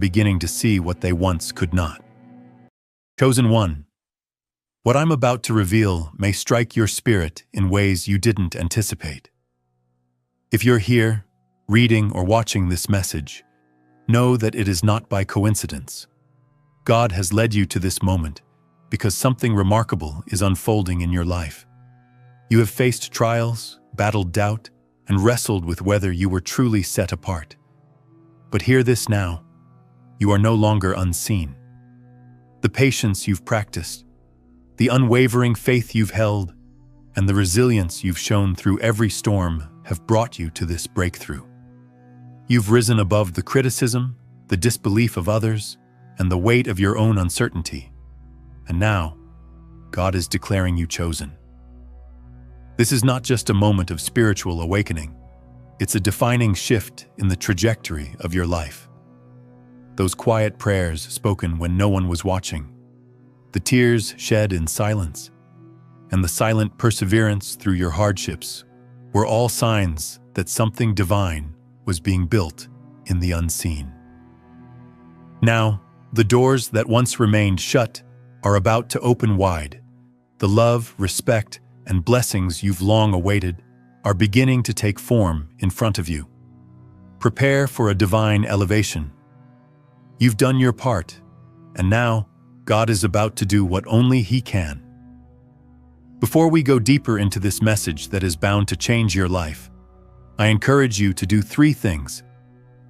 beginning to see what they once could not. Chosen one, what I'm about to reveal may strike your spirit in ways you didn't anticipate. If you're here, reading or watching this message, know that it is not by coincidence. God has led you to this moment because something remarkable is unfolding in your life. You have faced trials, battled doubt, and wrestled with whether you were truly set apart. But hear this now, you are no longer unseen. The patience you've practiced, the unwavering faith you've held, and the resilience you've shown through every storm have brought you to this breakthrough. You've risen above the criticism, the disbelief of others, and the weight of your own uncertainty. And now, God is declaring you chosen. This is not just a moment of spiritual awakening. It's a defining shift in the trajectory of your life. Those quiet prayers spoken when no one was watching, the tears shed in silence, and the silent perseverance through your hardships were all signs that something divine was being built in the unseen. Now, the doors that once remained shut are about to open wide. The love, respect, and blessings you've long awaited are beginning to take form in front of you. Prepare for a divine elevation. You've done your part, and now God is about to do what only He can. Before we go deeper into this message that is bound to change your life, I encourage you to do 3 things.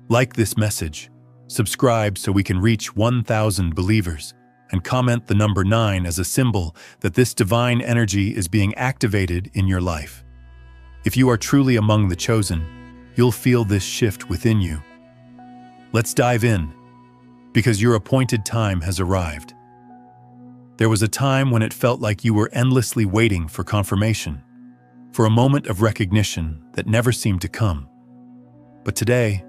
Like this message, subscribe so we can reach 1,000 believers, and comment the number 9 as a symbol that this divine energy is being activated in your life. If you are truly among the chosen, you'll feel this shift within you. Let's dive in, because your appointed time has arrived. There was a time when it felt like you were endlessly waiting for confirmation, for a moment of recognition that never seemed to come. But today,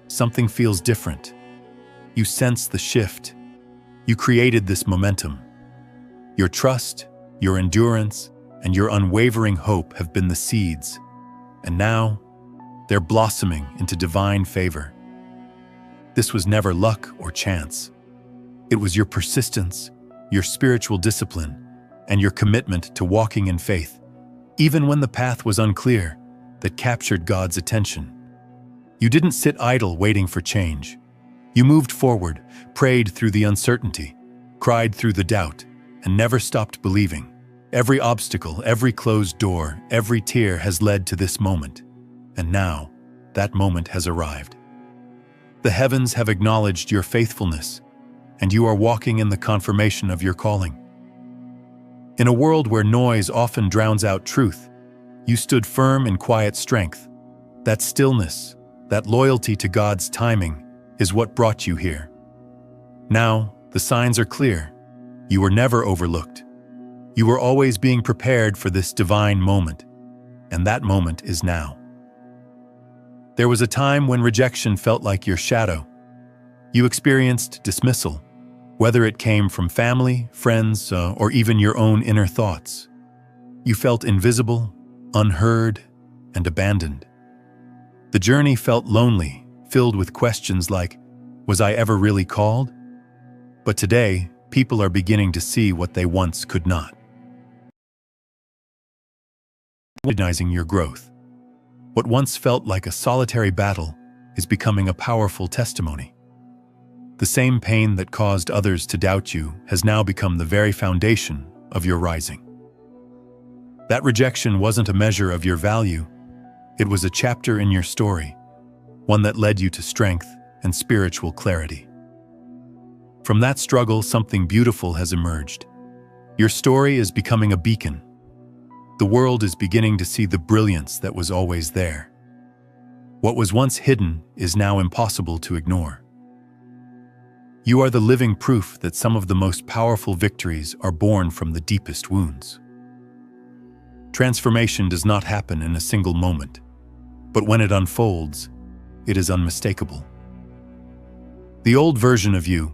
something feels different. You sense the shift. You created this momentum. Your trust, your endurance, and your unwavering hope have been the seeds, and now they're blossoming into divine favor. This was never luck or chance. It was your persistence, your spiritual discipline, and your commitment to walking in faith, even when the path was unclear, that captured God's attention. You didn't sit idle waiting for change. You moved forward, prayed through the uncertainty, cried through the doubt, and never stopped believing. Every obstacle, every closed door, every tear has led to this moment. And now, that moment has arrived. The heavens have acknowledged your faithfulness, and you are walking in the confirmation of your calling. In a world where noise often drowns out truth, you stood firm in quiet strength. That stillness, that loyalty to God's timing, is what brought you here. Now, the signs are clear. You were never overlooked. You were always being prepared for this divine moment, and that moment is now. There was a time when rejection felt like your shadow. You experienced dismissal, whether it came from family, friends, or even your own inner thoughts. You felt invisible, unheard, and abandoned. The journey felt lonely, filled with questions like, was I ever really called? But today, people are beginning to see what they once could not. Recognizing your growth. What once felt like a solitary battle is becoming a powerful testimony. The same pain that caused others to doubt you has now become the very foundation of your rising. That rejection wasn't a measure of your value. It was a chapter in your story, one that led you to strength and spiritual clarity. From that struggle, something beautiful has emerged. Your story is becoming a beacon. The world is beginning to see the brilliance that was always there. What was once hidden is now impossible to ignore. You are the living proof that some of the most powerful victories are born from the deepest wounds. Transformation does not happen in a single moment, but when it unfolds, it is unmistakable. The old version of you,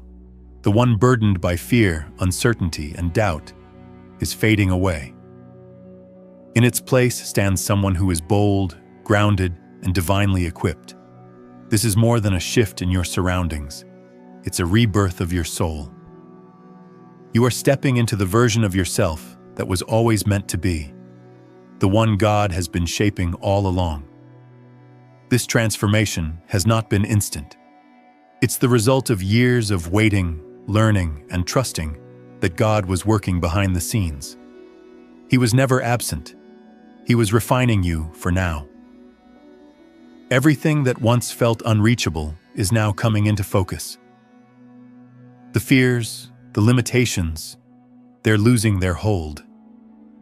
the one burdened by fear, uncertainty, and doubt, is fading away. In its place stands someone who is bold, grounded, and divinely equipped. This is more than a shift in your surroundings. it's a rebirth of your soul. You are stepping into the version of yourself that was always meant to be, the one God has been shaping all along. This transformation has not been instant. It's the result of years of waiting, learning, and trusting that God was working behind the scenes. He was never absent. He was refining you for now. Everything that once felt unreachable is now coming into focus. The fears, the limitations, they're losing their hold.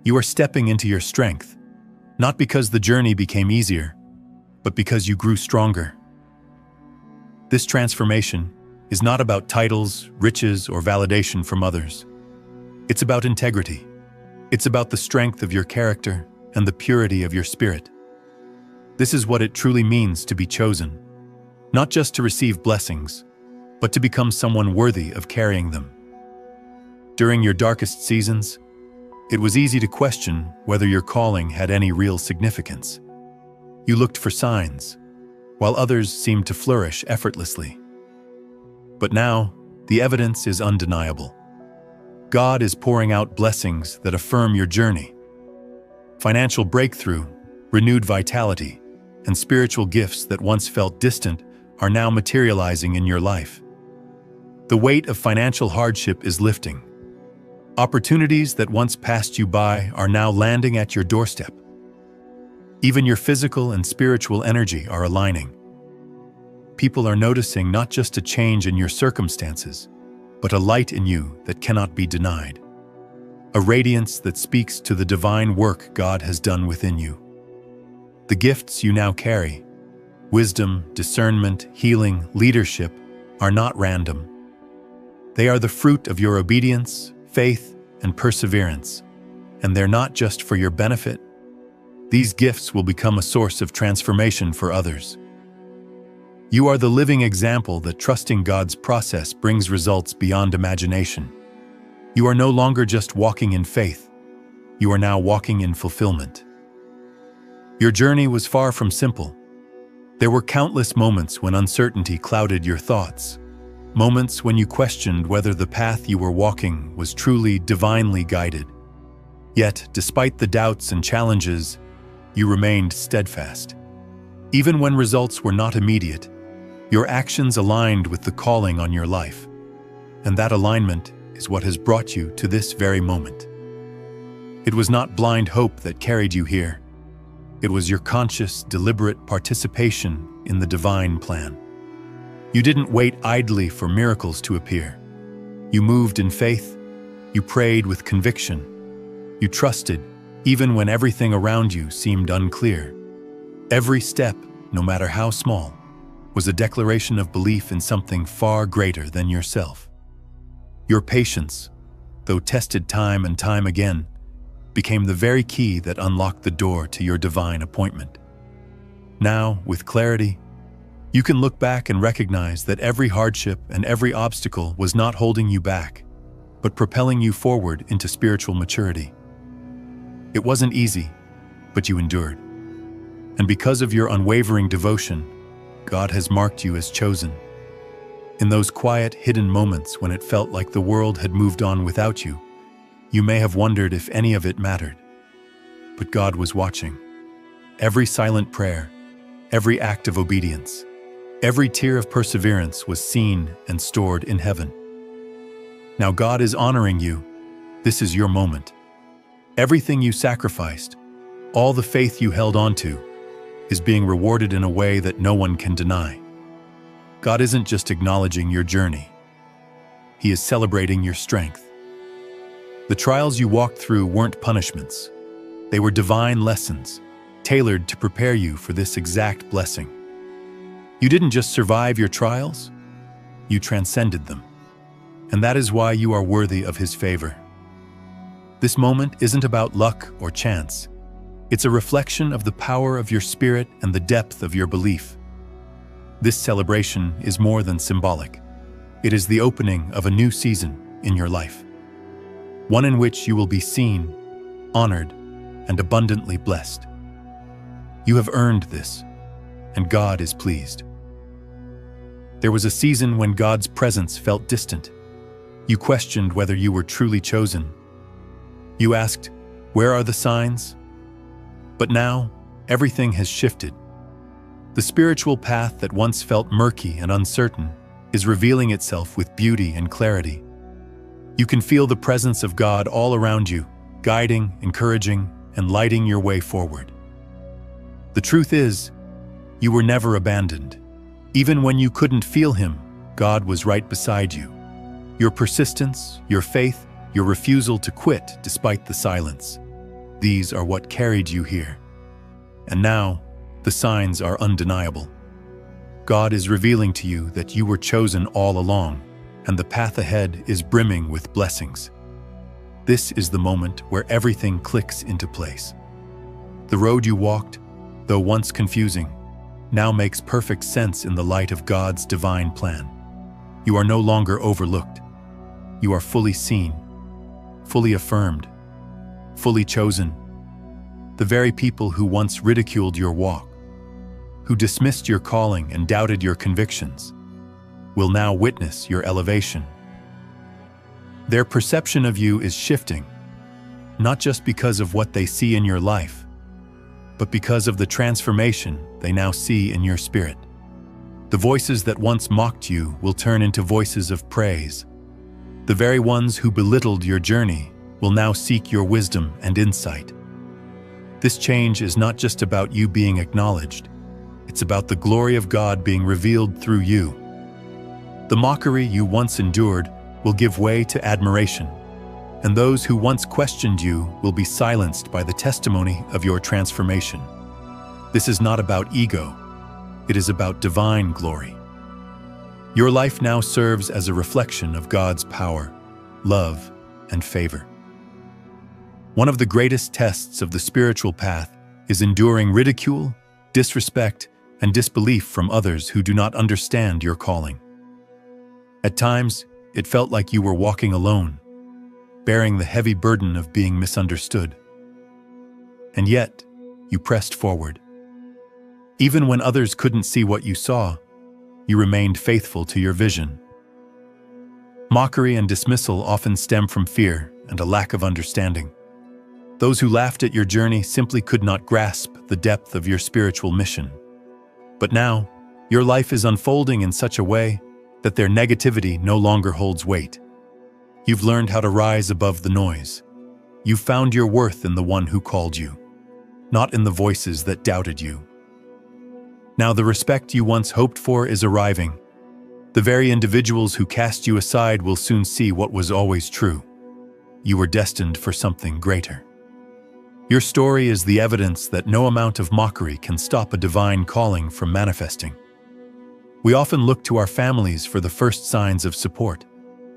You are stepping into your strength, not because the journey became easier, but because you grew stronger. This transformation is not about titles, riches, or validation from others. It's about integrity. It's about the strength of your character and the purity of your spirit. This is what it truly means to be chosen, not just to receive blessings, but to become someone worthy of carrying them. During your darkest seasons, it was easy to question whether your calling had any real significance. You looked for signs, while others seemed to flourish effortlessly. But now, the evidence is undeniable. God is pouring out blessings that affirm your journey. Financial breakthrough, renewed vitality, and spiritual gifts that once felt distant are now materializing in your life. The weight of financial hardship is lifting. Opportunities that once passed you by are now landing at your doorstep. Even your physical and spiritual energy are aligning. People are noticing not just a change in your circumstances, but a light in you that cannot be denied. A radiance that speaks to the divine work God has done within you. The gifts you now carry, wisdom, discernment, healing, leadership, are not random. They are the fruit of your obedience, faith, and perseverance, and they're not just for your benefit. These gifts will become a source of transformation for others. You are the living example that trusting God's process brings results beyond imagination. You are no longer just walking in faith. You are now walking in fulfillment. Your journey was far from simple. There were countless moments when uncertainty clouded your thoughts. Moments when you questioned whether the path you were walking was truly divinely guided. Yet, despite the doubts and challenges, you remained steadfast. Even when results were not immediate, your actions aligned with the calling on your life. And that alignment is what has brought you to this very moment. It was not blind hope that carried you here. It was your conscious, deliberate participation in the divine plan. You didn't wait idly for miracles to appear. You moved in faith. You prayed with conviction. You trusted, even when everything around you seemed unclear. Every step, no matter how small, was a declaration of belief in something far greater than yourself. Your patience, though tested time and time again, became the very key that unlocked the door to your divine appointment. Now, with clarity, you can look back and recognize that every hardship and every obstacle was not holding you back, but propelling you forward into spiritual maturity. It wasn't easy, but you endured. And because of your unwavering devotion, God has marked you as chosen. In those quiet, hidden moments when it felt like the world had moved on without you, you may have wondered if any of it mattered. But God was watching. Every silent prayer, every act of obedience, every tear of perseverance was seen and stored in heaven. Now God is honoring you. This is your moment. Everything you sacrificed, all the faith you held onto, is being rewarded in a way that no one can deny. God isn't just acknowledging your journey. He is celebrating your strength. The trials you walked through weren't punishments. They were divine lessons, tailored to prepare you for this exact blessing. You didn't just survive your trials, you transcended them. And that is why you are worthy of His favor. This moment isn't about luck or chance. It's a reflection of the power of your spirit and the depth of your belief. This celebration is more than symbolic. It is the opening of a new season in your life. One in which you will be seen, honored, and abundantly blessed. You have earned this, and God is pleased. There was a season when God's presence felt distant. You questioned whether you were truly chosen. You asked, "Where are the signs?" But now, everything has shifted. The spiritual path that once felt murky and uncertain is revealing itself with beauty and clarity. You can feel the presence of God all around you, guiding, encouraging, and lighting your way forward. The truth is, you were never abandoned. Even when you couldn't feel Him, God was right beside you. Your persistence, your faith, your refusal to quit despite the silence, these are what carried you here. And now, the signs are undeniable. God is revealing to you that you were chosen all along, and the path ahead is brimming with blessings. This is the moment where everything clicks into place. The road you walked, though once confusing, now makes perfect sense in the light of God's divine plan. You are no longer overlooked. You are fully seen, fully affirmed, fully chosen. The very people who once ridiculed your walk, who dismissed your calling and doubted your convictions, will now witness your elevation. Their perception of you is shifting, not just because of what they see in your life, but because of the transformation they now see in your spirit. The voices that once mocked you will turn into voices of praise. The very ones who belittled your journey will now seek your wisdom and insight. This change is not just about you being acknowledged, it's about the glory of God being revealed through you. The mockery you once endured will give way to admiration, and those who once questioned you will be silenced by the testimony of your transformation. This is not about ego, it is about divine glory. Your life now serves as a reflection of God's power, love, and favor. One of the greatest tests of the spiritual path is enduring ridicule, disrespect, and disbelief from others who do not understand your calling. At times, it felt like you were walking alone, bearing the heavy burden of being misunderstood. And yet, you pressed forward. Even when others couldn't see what you saw, you remained faithful to your vision. Mockery and dismissal often stem from fear and a lack of understanding. Those who laughed at your journey simply could not grasp the depth of your spiritual mission. But now, your life is unfolding in such a way that their negativity no longer holds weight. You've learned how to rise above the noise. You've found your worth in the one who called you, not in the voices that doubted you. Now the respect you once hoped for is arriving. The very individuals who cast you aside will soon see what was always true. You were destined for something greater. Your story is the evidence that no amount of mockery can stop a divine calling from manifesting. We often look to our families for the first signs of support,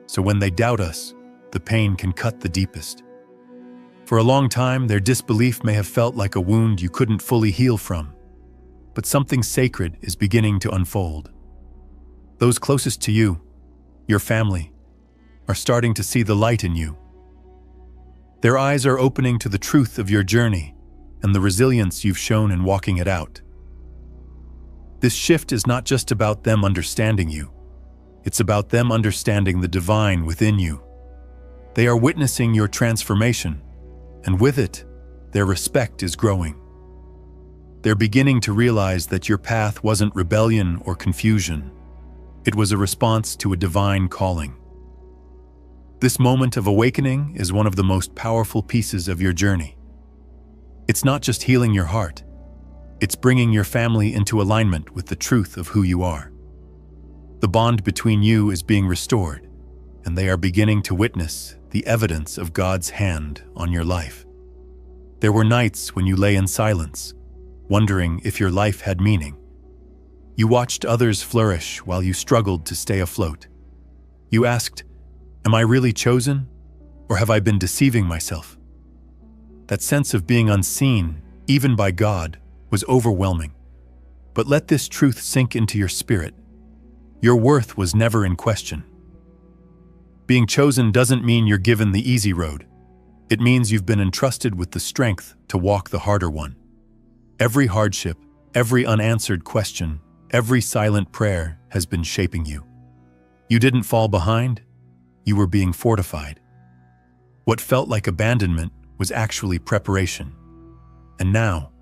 so when they doubt us, the pain can cut the deepest. For a long time, their disbelief may have felt like a wound you couldn't fully heal from, but something sacred is beginning to unfold. Those closest to you, your family, are starting to see the light in you. Their eyes are opening to the truth of your journey and the resilience you've shown in walking it out. This shift is not just about them understanding you. It's about them understanding the divine within you. They are witnessing your transformation, and with it, their respect is growing. They're beginning to realize that your path wasn't rebellion or confusion. It was a response to a divine calling. This moment of awakening is one of the most powerful pieces of your journey. It's not just healing your heart. It's bringing your family into alignment with the truth of who you are. The bond between you is being restored, and they are beginning to witness the evidence of God's hand on your life. There were nights when you lay in silence, wondering if your life had meaning. You watched others flourish while you struggled to stay afloat. You asked, "Am I really chosen, or have I been deceiving myself?" That sense of being unseen, even by God, was overwhelming. But let this truth sink into your spirit. Your worth was never in question. Being chosen doesn't mean you're given the easy road. It means you've been entrusted with the strength to walk the harder one. Every hardship, every unanswered question, Every silent prayer has been shaping you. You didn't fall behind, you were being fortified. What felt like abandonment was actually preparation. And now,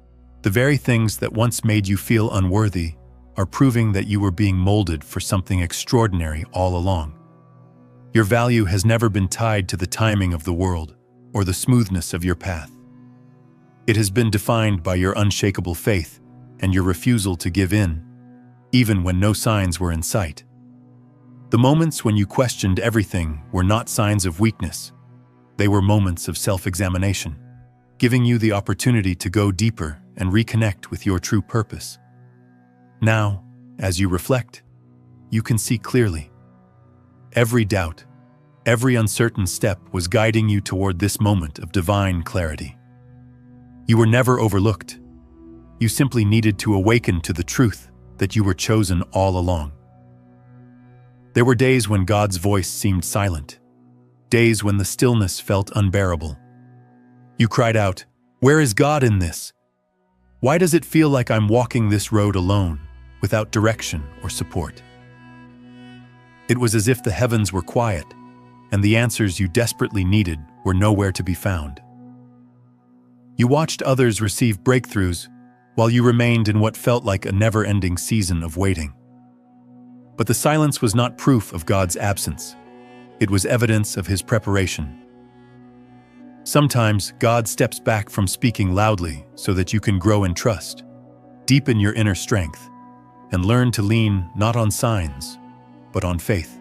the very things that once made you feel unworthy are proving that you were being molded for something extraordinary all along. Your value has never been tied to the timing of the world or the smoothness of your path. It has been defined by your unshakable faith and your refusal to give in, even when no signs were in sight. The moments when you questioned everything were not signs of weakness. They were moments of self-examination, giving you the opportunity to go deeper and reconnect with your true purpose. Now, as you reflect, you can see clearly. Every doubt, every uncertain step was guiding you toward this moment of divine clarity. You were never overlooked. You simply needed to awaken to the truth that you were chosen all along. There were days when God's voice seemed silent, days when the stillness felt unbearable. You cried out, "Where is God in this? Why does it feel like I'm walking this road alone, without direction or support?" It was as if the heavens were quiet, and the answers you desperately needed were nowhere to be found. You watched others receive breakthroughs, while you remained in what felt like a never-ending season of waiting. But the silence was not proof of God's absence. It was evidence of His preparation. Sometimes God steps back from speaking loudly so that you can grow in trust, deepen your inner strength, and learn to lean not on signs, but on faith.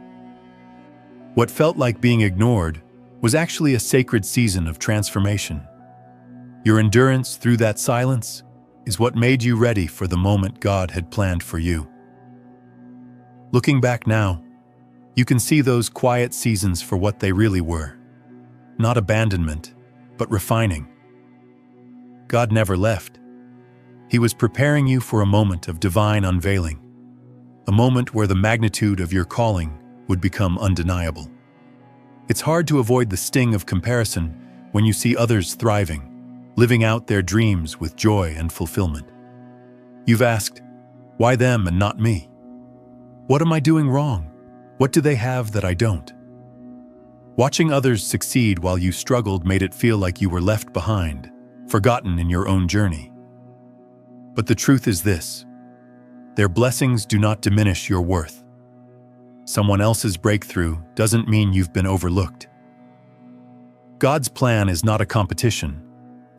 What felt like being ignored was actually a sacred season of transformation. Your endurance through that silence is what made you ready for the moment God had planned for you. Looking back now, you can see those quiet seasons for what they really were. Not abandonment, but refining. God never left. He was preparing you for a moment of divine unveiling, a moment where the magnitude of your calling would become undeniable. It's hard to avoid the sting of comparison when you see others thriving, living out their dreams with joy and fulfillment. You've asked, why them and not me? What am I doing wrong? What do they have that I don't? Watching others succeed while you struggled made it feel like you were left behind, forgotten in your own journey. But the truth is this: their blessings do not diminish your worth. Someone else's breakthrough doesn't mean you've been overlooked. God's plan is not a competition.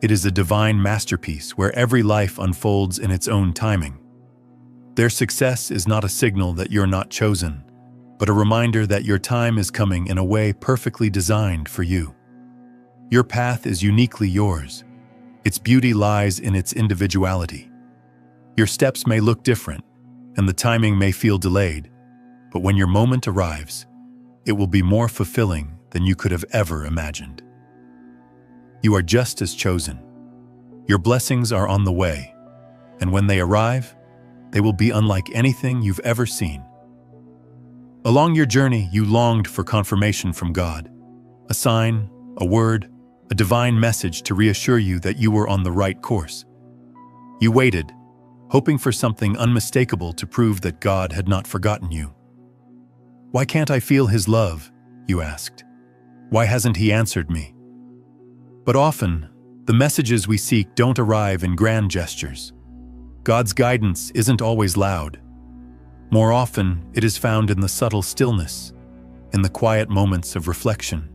It is a divine masterpiece where every life unfolds in its own timing. Their success is not a signal that you're not chosen, but a reminder that your time is coming in a way perfectly designed for you. Your path is uniquely yours. Its beauty lies in its individuality. Your steps may look different, and the timing may feel delayed, but when your moment arrives, it will be more fulfilling than you could have ever imagined. You are just as chosen. Your blessings are on the way, and when they arrive, they will be unlike anything you've ever seen. Along your journey, you longed for confirmation from God, a sign, a word, a divine message to reassure you that you were on the right course. You waited, hoping for something unmistakable to prove that God had not forgotten you. Why can't I feel His love? You asked. Why hasn't He answered me? But often, the messages we seek don't arrive in grand gestures. God's guidance isn't always loud. More often, it is found in the subtle stillness, in the quiet moments of reflection,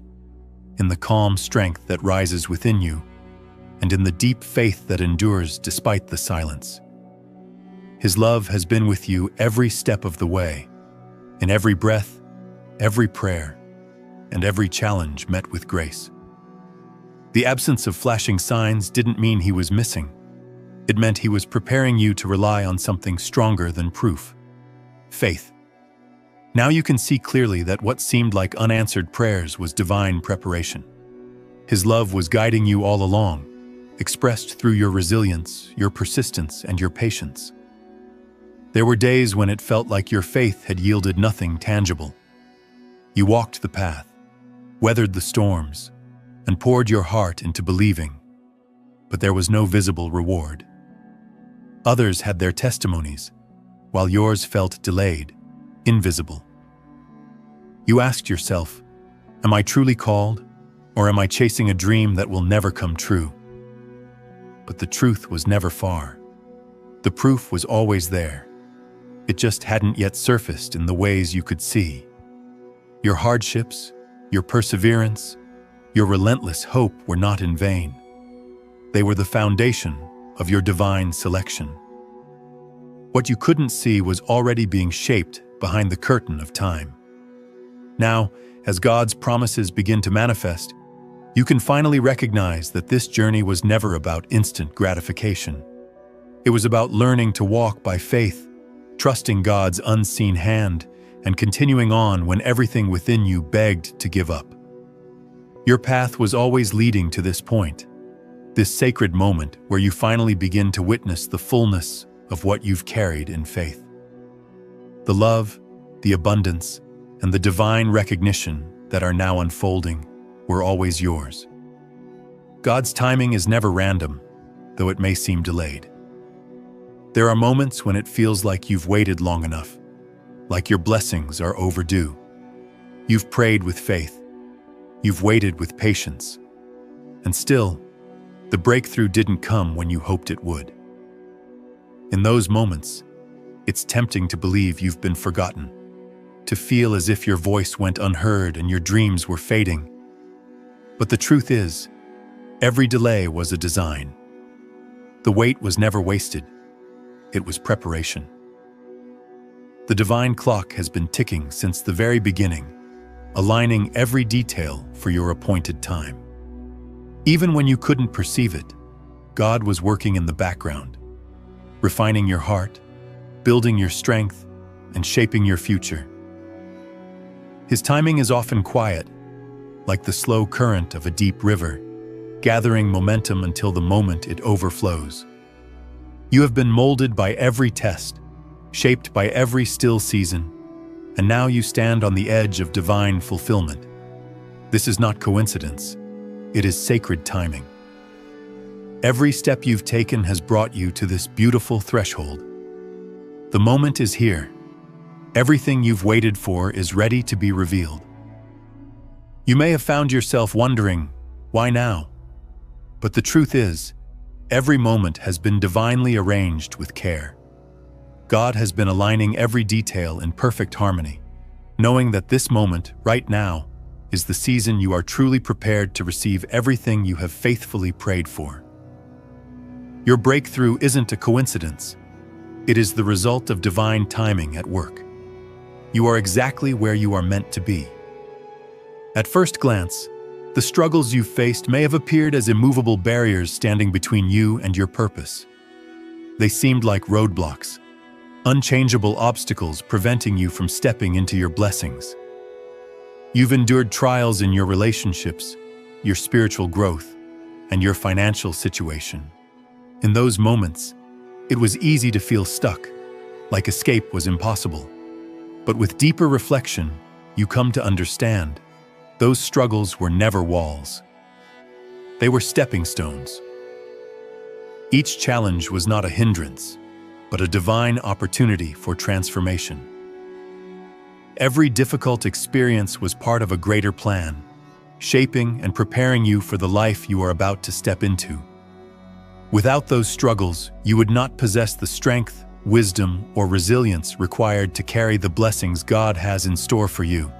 in the calm strength that rises within you, and in the deep faith that endures despite the silence. His love has been with you every step of the way, in every breath, every prayer, and every challenge met with grace. The absence of flashing signs didn't mean He was missing. It meant He was preparing you to rely on something stronger than proof: faith. Now you can see clearly that what seemed like unanswered prayers was divine preparation. His love was guiding you all along, expressed through your resilience, your persistence, and your patience. There were days when it felt like your faith had yielded nothing tangible. You walked the path, weathered the storms, and poured your heart into believing, but there was no visible reward. Others had their testimonies, while yours felt delayed, invisible. You asked yourself, am I truly called, or am I chasing a dream that will never come true? But the truth was never far. The proof was always there. It just hadn't yet surfaced in the ways you could see. Your hardships, your perseverance, your relentless hope were not in vain. They were the foundation of your divine selection. What you couldn't see was already being shaped behind the curtain of time. Now, as God's promises begin to manifest, you can finally recognize that this journey was never about instant gratification. It was about learning to walk by faith, trusting God's unseen hand, and continuing on when everything within you begged to give up. Your path was always leading to this point, this sacred moment where you finally begin to witness the fullness of what you've carried in faith. The love, the abundance, and the divine recognition that are now unfolding were always yours. God's timing is never random, though it may seem delayed. There are moments when it feels like you've waited long enough, like your blessings are overdue. You've prayed with faith, you've waited with patience, and still, the breakthrough didn't come when you hoped it would. In those moments, it's tempting to believe you've been forgotten, to feel as if your voice went unheard and your dreams were fading. But the truth is, every delay was a design. The wait was never wasted. It was preparation. The divine clock has been ticking since the very beginning, aligning every detail for your appointed time. Even when you couldn't perceive it, God was working in the background, refining your heart, building your strength, and shaping your future. His timing is often quiet, like the slow current of a deep river, gathering momentum until the moment it overflows. You have been molded by every test, shaped by every still season, and now you stand on the edge of divine fulfillment. This is not coincidence. It is sacred timing. Every step you've taken has brought you to this beautiful threshold. The moment is here. Everything you've waited for is ready to be revealed. You may have found yourself wondering, why now? But the truth is, every moment has been divinely arranged with care. God has been aligning every detail in perfect harmony, knowing that this moment, right now, is the season you are truly prepared to receive everything you have faithfully prayed for. Your breakthrough isn't a coincidence. It is the result of divine timing at work. You are exactly where you are meant to be. At first glance, the struggles you've faced may have appeared as immovable barriers standing between you and your purpose. They seemed like roadblocks, unchangeable obstacles preventing you from stepping into your blessings. You've endured trials in your relationships, your spiritual growth, and your financial situation. In those moments, it was easy to feel stuck, like escape was impossible. But with deeper reflection, you come to understand those struggles were never walls. They were stepping stones. Each challenge was not a hindrance, but a divine opportunity for transformation. Every difficult experience was part of a greater plan, shaping and preparing you for the life you are about to step into. Without those struggles, you would not possess the strength, wisdom, or resilience required to carry the blessings God has in store for you.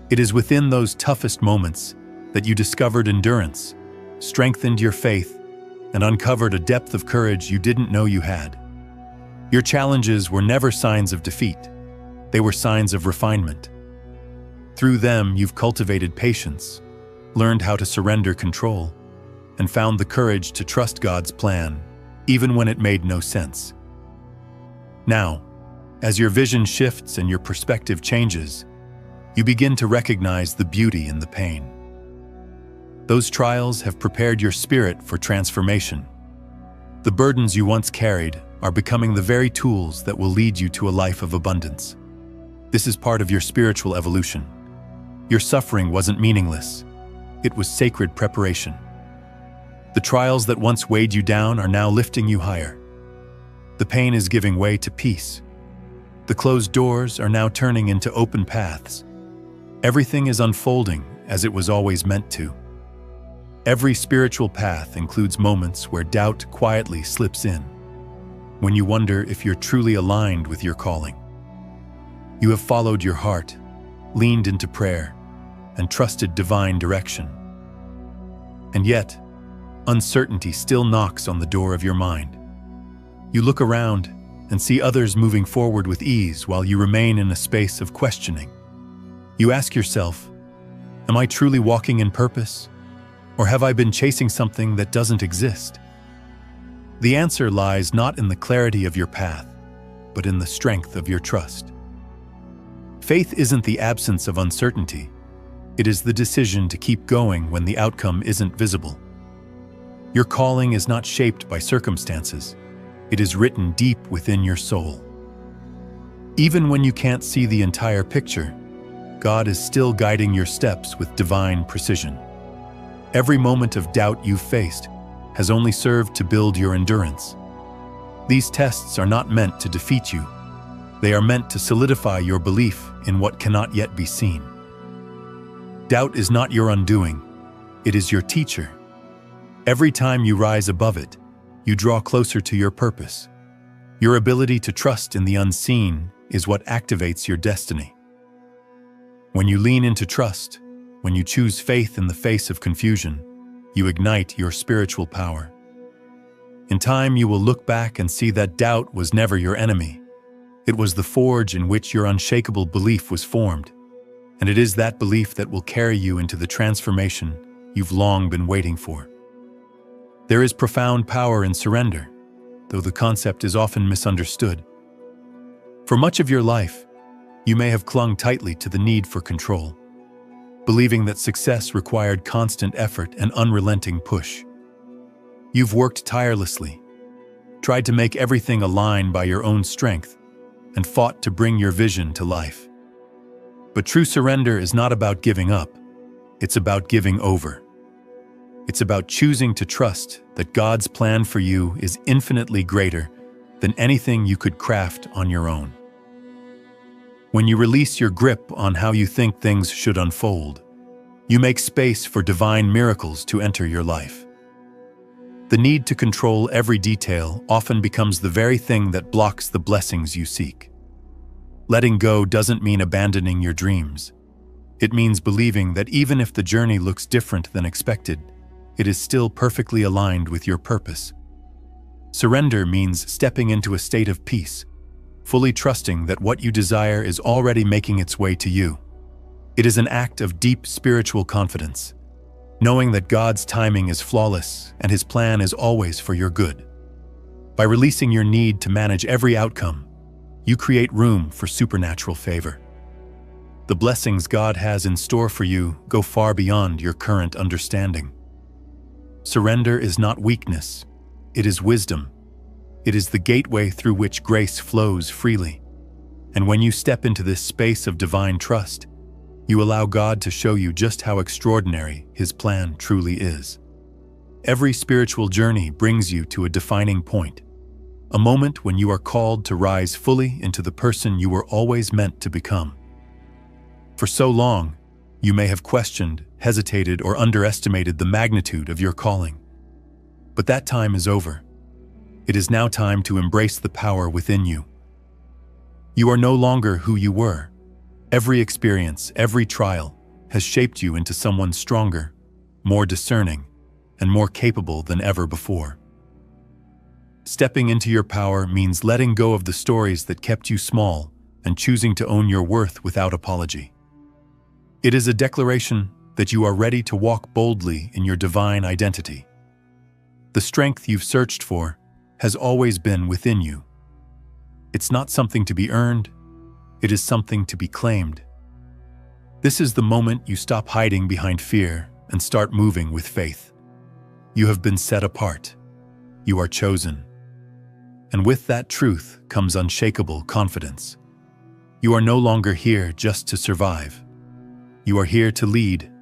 It is within those toughest moments that you discovered endurance, strengthened your faith, and uncovered a depth of courage you didn't know you had. Your challenges were never signs of defeat. They were signs of refinement. Through them, you've cultivated patience, learned how to surrender control, and found the courage to trust God's plan, even when it made no sense. Now, as your vision shifts and your perspective changes, you begin to recognize the beauty in the pain. Those trials have prepared your spirit for transformation. The burdens you once carried are becoming the very tools that will lead you to a life of abundance. This is part of your spiritual evolution. Your suffering wasn't meaningless. It was sacred preparation. The trials that once weighed you down are now lifting you higher. The pain is giving way to peace, The closed doors are now turning into open paths. Everything is unfolding as it was always meant to. Every spiritual path includes moments where doubt quietly slips in, when you wonder if you're truly aligned with your calling. You have followed your heart, leaned into prayer, and trusted divine direction. And yet, uncertainty still knocks on the door of your mind. You look around and see others moving forward with ease while you remain in a space of questioning. You ask yourself, am I truly walking in purpose? Or have I been chasing something that doesn't exist? The answer lies not in the clarity of your path, but in the strength of your trust. Faith isn't the absence of uncertainty. It is the decision to keep going when the outcome isn't visible. Your calling is not shaped by circumstances. It is written deep within your soul. Even when you can't see the entire picture, God is still guiding your steps with divine precision. Every moment of doubt you've faced has only served to build your endurance. These tests are not meant to defeat you. They are meant to solidify your belief in what cannot yet be seen. Doubt is not your undoing. It is your teacher. Every time you rise above it, you draw closer to your purpose. Your ability to trust in the unseen is what activates your destiny. When you lean into trust, when you choose faith in the face of confusion, you ignite your spiritual power. In time, you will look back and see that doubt was never your enemy. It was the forge in which your unshakable belief was formed, and it is that belief that will carry you into the transformation you've long been waiting for. There is profound power in surrender, though the concept is often misunderstood. For much of your life, you may have clung tightly to the need for control, believing that success required constant effort and unrelenting push. You've worked tirelessly, tried to make everything align by your own strength, and fought to bring your vision to life. But true surrender is not about giving up. It's about giving over. It's about choosing to trust that God's plan for you is infinitely greater than anything you could craft on your own. When you release your grip on how you think things should unfold, you make space for divine miracles to enter your life. The need to control every detail often becomes the very thing that blocks the blessings you seek. Letting go doesn't mean abandoning your dreams. It means believing that even if the journey looks different than expected, it is still perfectly aligned with your purpose. Surrender means stepping into a state of peace, fully trusting that what you desire is already making its way to you. It is an act of deep spiritual confidence, knowing that God's timing is flawless and His plan is always for your good. By releasing your need to manage every outcome, you create room for supernatural favor. The blessings God has in store for you go far beyond your current understanding. Surrender is not weakness, it is wisdom. It is the gateway through which grace flows freely. And when you step into this space of divine trust, you allow God to show you just how extraordinary His plan truly is. Every spiritual journey brings you to a defining point, a moment when you are called to rise fully into the person you were always meant to become. For so long, you may have questioned, hesitated, or underestimated the magnitude of your calling. But that time is over. It is now time to embrace the power within you. You are no longer who you were. Every experience, every trial, has shaped you into someone stronger, more discerning, and more capable than ever before. Stepping into your power means letting go of the stories that kept you small and choosing to own your worth without apology. It is a declaration that you are ready to walk boldly in your divine identity. The strength you've searched for has always been within you. It's not something to be earned, it is something to be claimed. This is the moment you stop hiding behind fear and start moving with faith. You have been set apart. You are chosen. And with that truth comes unshakable confidence. You are no longer here just to survive. You are here to lead,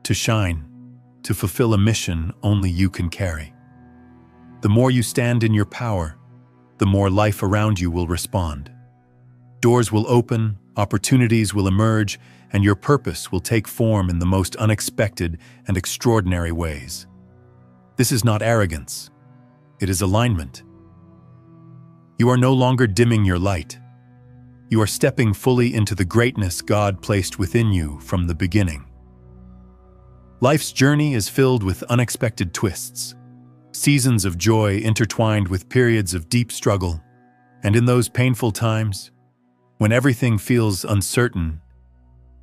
to shine, to fulfill a mission only you can carry. The more you stand in your power, the more life around you will respond. Doors will open, opportunities will emerge, and your purpose will take form in the most unexpected and extraordinary ways. This is not arrogance. It is alignment. You are no longer dimming your light. You are stepping fully into the greatness God placed within you from the beginning. Life's journey is filled with unexpected twists, seasons of joy intertwined with periods of deep struggle, and in those painful times, when everything feels uncertain,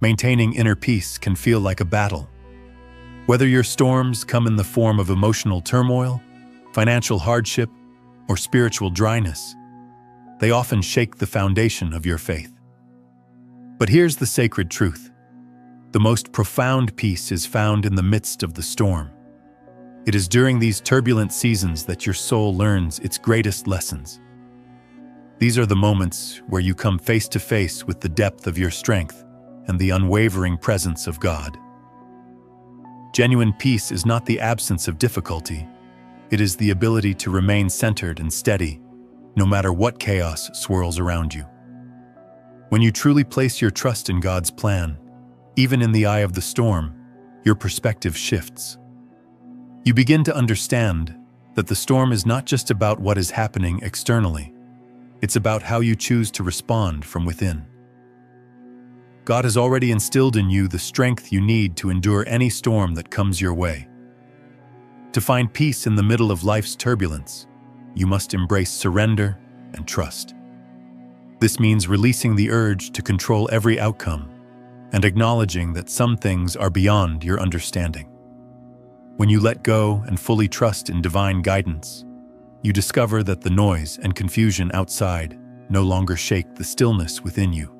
maintaining inner peace can feel like a battle. Whether your storms come in the form of emotional turmoil, financial hardship, or spiritual dryness, they often shake the foundation of your faith. But here's the sacred truth. The most profound peace is found in the midst of the storm. It is during these turbulent seasons that your soul learns its greatest lessons. These are the moments where you come face to face with the depth of your strength and the unwavering presence of God. Genuine peace is not the absence of difficulty. It is the ability to remain centered and steady, no matter what chaos swirls around you. When you truly place your trust in God's plan, even in the eye of the storm, your perspective shifts. You begin to understand that the storm is not just about what is happening externally. It's about how you choose to respond from within. God has already instilled in you the strength you need to endure any storm that comes your way. To find peace in the middle of life's turbulence, you must embrace surrender and trust. This means releasing the urge to control every outcome and acknowledging that some things are beyond your understanding. When you let go and fully trust in divine guidance, you discover that the noise and confusion outside no longer shake the stillness within you.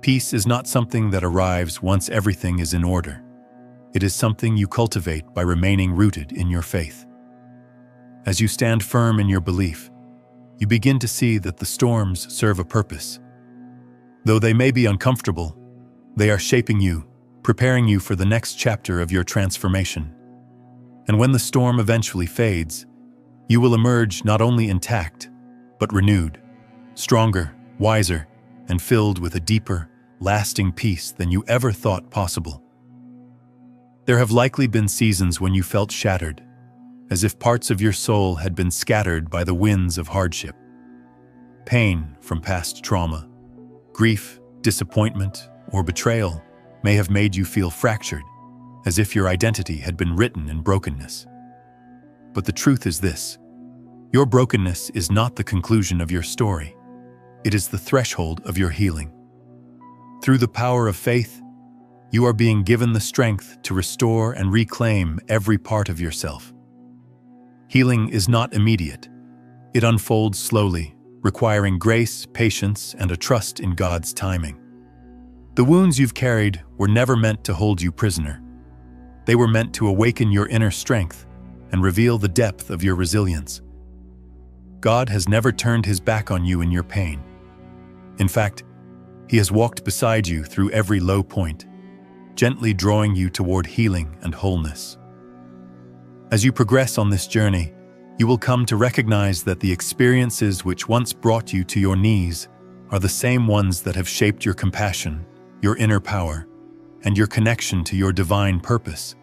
Peace is not something that arrives once everything is in order. It is something you cultivate by remaining rooted in your faith. As you stand firm in your belief, you begin to see that the storms serve a purpose. Though they may be uncomfortable, they are shaping you, preparing you for the next chapter of your transformation. And when the storm eventually fades, you will emerge not only intact, but renewed, stronger, wiser, and filled with a deeper, lasting peace than you ever thought possible. There have likely been seasons when you felt shattered, as if parts of your soul had been scattered by the winds of hardship. Pain from past trauma, grief, disappointment, or betrayal may have made you feel fractured, as if your identity had been written in brokenness. But the truth is this: your brokenness is not the conclusion of your story. It is the threshold of your healing. Through the power of faith, you are being given the strength to restore and reclaim every part of yourself. Healing is not immediate. It unfolds slowly, requiring grace, patience, and a trust in God's timing. The wounds you've carried were never meant to hold you prisoner. They were meant to awaken your inner strength and reveal the depth of your resilience. God has never turned his back on you in your pain. In fact, he has walked beside you through every low point, gently drawing you toward healing and wholeness. As you progress on this journey, you will come to recognize that the experiences which once brought you to your knees are the same ones that have shaped your compassion, your inner power, and your connection to your divine purpose.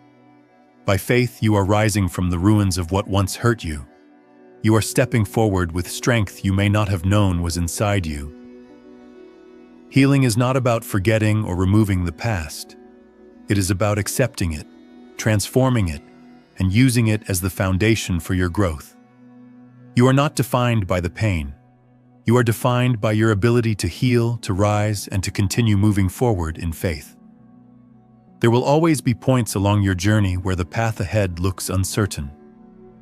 By faith, you are rising from the ruins of what once hurt you. You are stepping forward with strength you may not have known was inside you. Healing is not about forgetting or removing the past. It is about accepting it, transforming it, and using it as the foundation for your growth. You are not defined by the pain. You are defined by your ability to heal, to rise, and to continue moving forward in faith. There will always be points along your journey where the path ahead looks uncertain,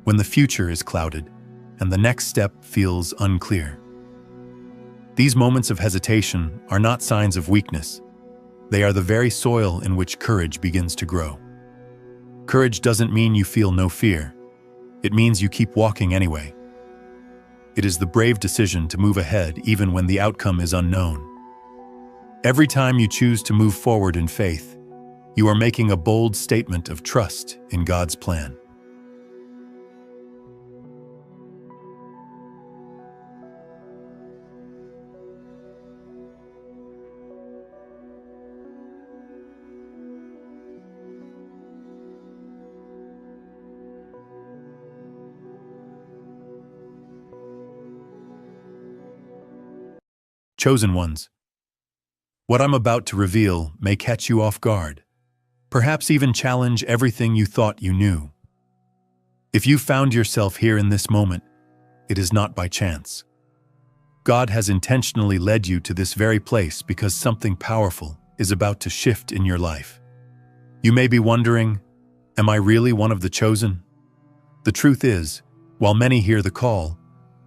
when the future is clouded, and the next step feels unclear. These moments of hesitation are not signs of weakness. They are the very soil in which courage begins to grow. Courage doesn't mean you feel no fear. It means you keep walking anyway. It is the brave decision to move ahead even when the outcome is unknown. Every time you choose to move forward in faith, you are making a bold statement of trust in God's plan. Chosen ones, what I'm about to reveal may catch you off guard, perhaps even challenge everything you thought you knew. If you found yourself here in this moment, it is not by chance. God has intentionally led you to this very place because something powerful is about to shift in your life. You may be wondering, am I really one of the chosen? The truth is, while many hear the call,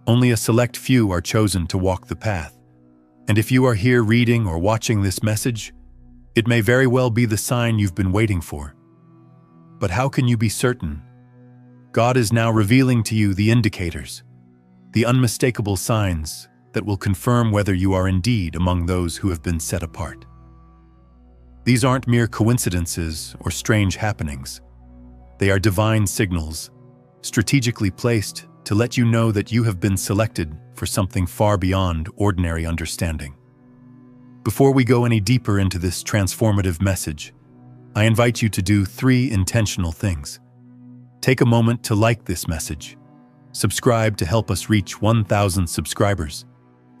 only a select few are chosen to walk the path. And if you are here reading or watching this message, it may very well be the sign you've been waiting for. But how can you be certain? God is now revealing to you the indicators, the unmistakable signs that will confirm whether you are indeed among those who have been set apart. These aren't mere coincidences or strange happenings. They are divine signals, strategically placed to let you know that you have been selected for something far beyond ordinary understanding. Before we go any deeper into this transformative message, I invite you to do 3 intentional things. Take a moment to like this message, subscribe to help us reach 1,000 subscribers,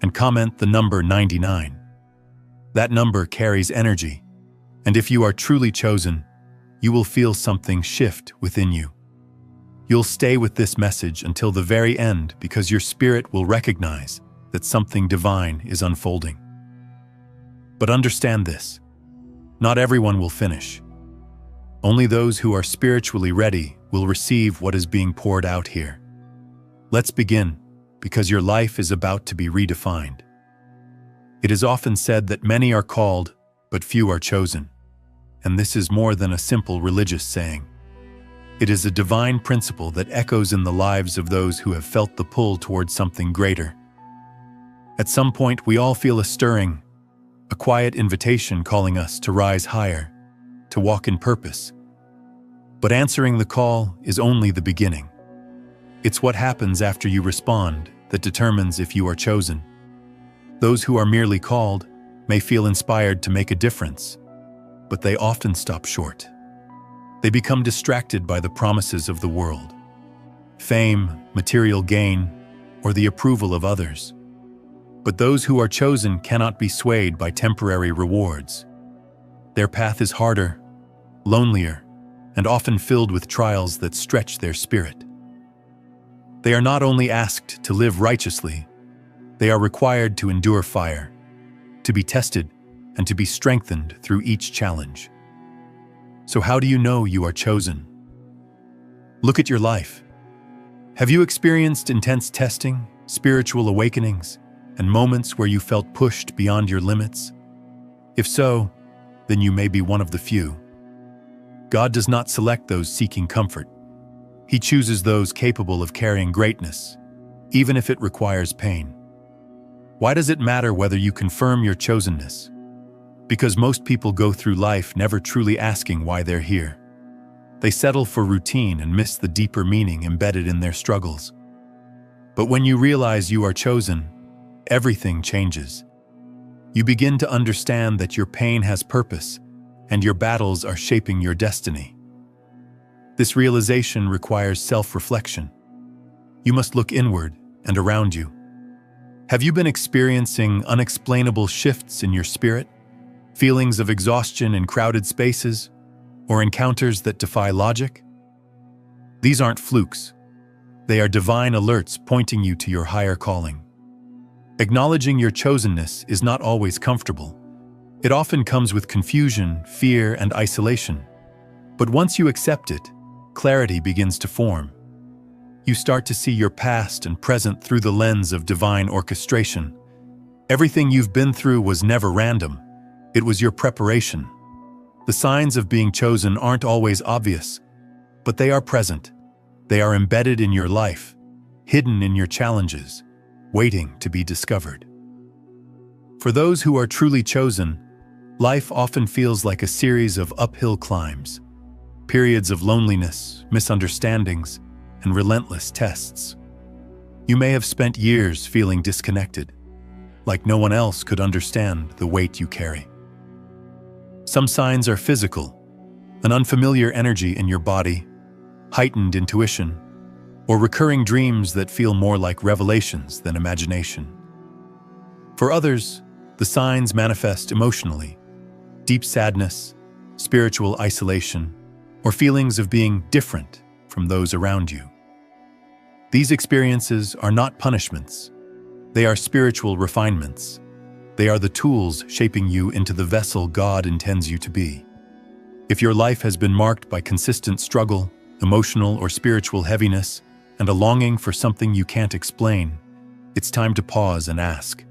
and comment the number 99. That number carries energy, and if you are truly chosen, you will feel something shift within you. You'll stay with this message until the very end because your spirit will recognize that something divine is unfolding. But understand this, not everyone will finish. Only those who are spiritually ready will receive what is being poured out here. Let's begin, because your life is about to be redefined. It is often said that many are called, but few are chosen. And this is more than a simple religious saying. It is a divine principle that echoes in the lives of those who have felt the pull towards something greater. At some point, we all feel a stirring, a quiet invitation calling us to rise higher, to walk in purpose. But answering the call is only the beginning. It's what happens after you respond that determines if you are chosen. Those who are merely called may feel inspired to make a difference, but they often stop short. They become distracted by the promises of the world, fame, material gain, or the approval of others. But those who are chosen cannot be swayed by temporary rewards. Their path is harder, lonelier, and often filled with trials that stretch their spirit. They are not only asked to live righteously, they are required to endure fire, to be tested, and to be strengthened through each challenge. So how do you know you are chosen? Look at your life. Have you experienced intense testing, spiritual awakenings, and moments where you felt pushed beyond your limits? If so, then you may be one of the few. God does not select those seeking comfort. He chooses those capable of carrying greatness, even if it requires pain. Why does it matter whether you confirm your chosenness? Because most people go through life never truly asking why they're here. They settle for routine and miss the deeper meaning embedded in their struggles. But when you realize you are chosen, everything changes. You begin to understand that your pain has purpose, and your battles are shaping your destiny. This realization requires self-reflection. You must look inward and around you. Have you been experiencing unexplainable shifts in your spirit? Feelings of exhaustion in crowded spaces, or encounters that defy logic? These aren't flukes. They are divine alerts pointing you to your higher calling. Acknowledging your chosenness is not always comfortable. It often comes with confusion, fear, and isolation. But once you accept it, clarity begins to form. You start to see your past and present through the lens of divine orchestration. Everything you've been through was never random. It was your preparation. The signs of being chosen aren't always obvious, but they are present. They are embedded in your life, hidden in your challenges, waiting to be discovered. For those who are truly chosen, life often feels like a series of uphill climbs, periods of loneliness, misunderstandings, and relentless tests. You may have spent years feeling disconnected, like no one else could understand the weight you carry. Some signs are physical, an unfamiliar energy in your body, heightened intuition, or recurring dreams that feel more like revelations than imagination. For others, The signs manifest emotionally: deep sadness, spiritual isolation, or feelings of being different from those around you. These experiences are not punishments. They are spiritual refinements. They are the tools shaping you into the vessel God intends you to be. If your life has been marked by consistent struggle, emotional or spiritual heaviness, and a longing for something you can't explain, it's time to pause and ask,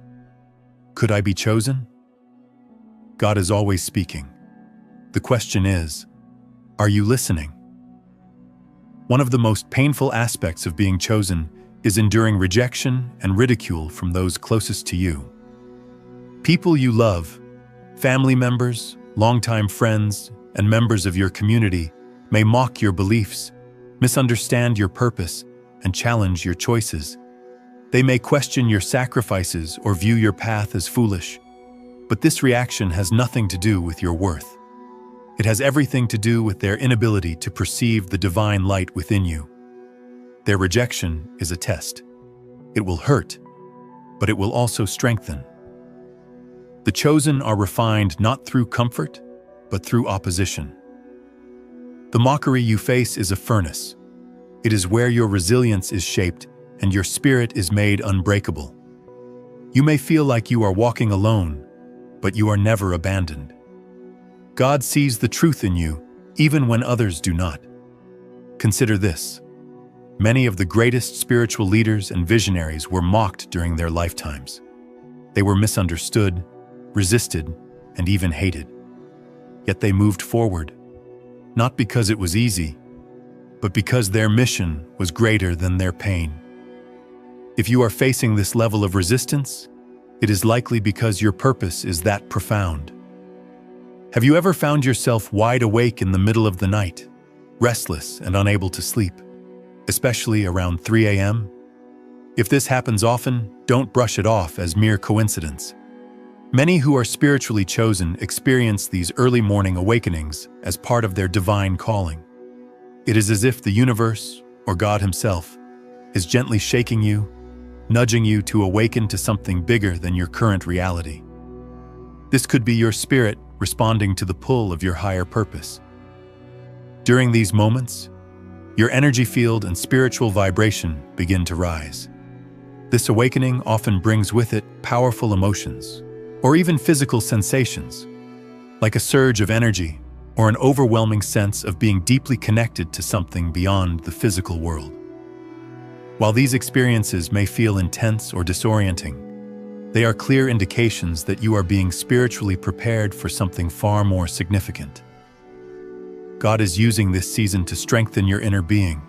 could I be chosen? God is always speaking. The question is, are you listening? One of the most painful aspects of being chosen is enduring rejection and ridicule from those closest to you. People you love, family members, longtime friends, and members of your community may mock your beliefs, misunderstand your purpose, and challenge your choices. They may question your sacrifices or view your path as foolish. But this reaction has nothing to do with your worth. It has everything to do with their inability to perceive the divine light within you. Their rejection is a test. It will hurt, but it will also strengthen. The chosen are refined not through comfort, but through opposition. The mockery you face is a furnace. It is where your resilience is shaped and your spirit is made unbreakable. You may feel like you are walking alone, but you are never abandoned. God sees the truth in you, even when others do not. Consider this. Many of the greatest spiritual leaders and visionaries were mocked during their lifetimes. They were misunderstood, resisted, and even hated. Yet they moved forward, not because it was easy, but because their mission was greater than their pain. If you are facing this level of resistance, it is likely because your purpose is that profound. Have you ever found yourself wide awake in the middle of the night, restless and unable to sleep, especially around 3 a.m.? If this happens often, don't brush it off as mere coincidence. Many who are spiritually chosen experience these early morning awakenings as part of their divine calling. It is as if the universe, or God Himself, is gently shaking you, nudging you to awaken to something bigger than your current reality. This could be your spirit responding to the pull of your higher purpose. During these moments, your energy field and spiritual vibration begin to rise. This awakening often brings with it powerful emotions, or even physical sensations, like a surge of energy or an overwhelming sense of being deeply connected to something beyond the physical world. While these experiences may feel intense or disorienting, they are clear indications that you are being spiritually prepared for something far more significant. God is using this season to strengthen your inner being,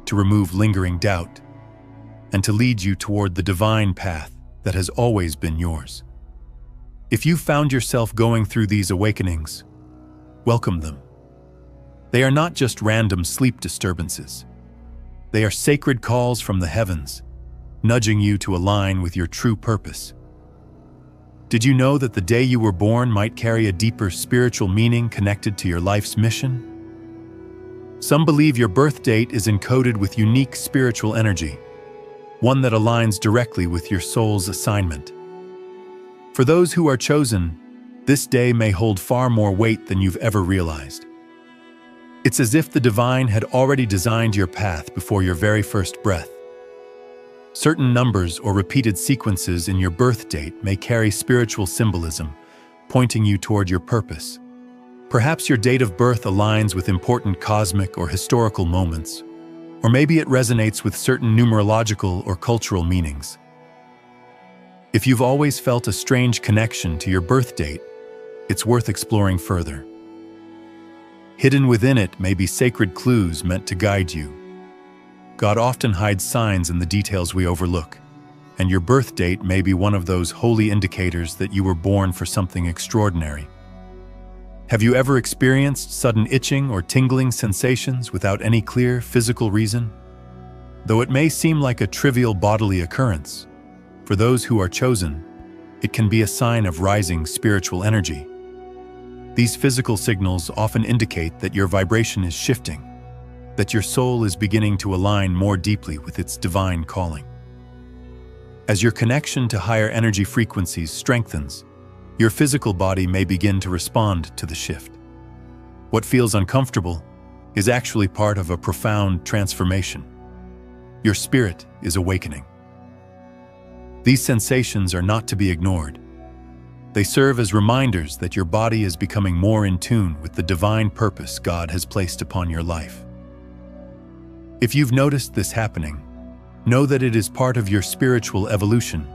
to remove lingering doubt, and to lead you toward the divine path that has always been yours. If you found yourself going through these awakenings, welcome them. They are not just random sleep disturbances. They are sacred calls from the heavens, nudging you to align with your true purpose. Did you know that the day you were born might carry a deeper spiritual meaning connected to your life's mission? Some believe your birth date is encoded with unique spiritual energy, one that aligns directly with your soul's assignment. For those who are chosen, this day may hold far more weight than you've ever realized. It's as if the divine had already designed your path before your very first breath. Certain numbers or repeated sequences in your birth date may carry spiritual symbolism, pointing you toward your purpose. Perhaps your date of birth aligns with important cosmic or historical moments, or maybe it resonates with certain numerological or cultural meanings. If you've always felt a strange connection to your birth date, it's worth exploring further. Hidden within it may be sacred clues meant to guide you. God often hides signs in the details we overlook, and your birth date may be one of those holy indicators that you were born for something extraordinary. Have you ever experienced sudden itching or tingling sensations without any clear physical reason? Though it may seem like a trivial bodily occurrence, for those who are chosen, it can be a sign of rising spiritual energy. These physical signals often indicate that your vibration is shifting, that your soul is beginning to align more deeply with its divine calling. As your connection to higher energy frequencies strengthens, your physical body may begin to respond to the shift. What feels uncomfortable is actually part of a profound transformation. Your spirit is awakening. These sensations are not to be ignored. They serve as reminders that your body is becoming more in tune with the divine purpose God has placed upon your life. If you've noticed this happening, know that it is part of your spiritual evolution,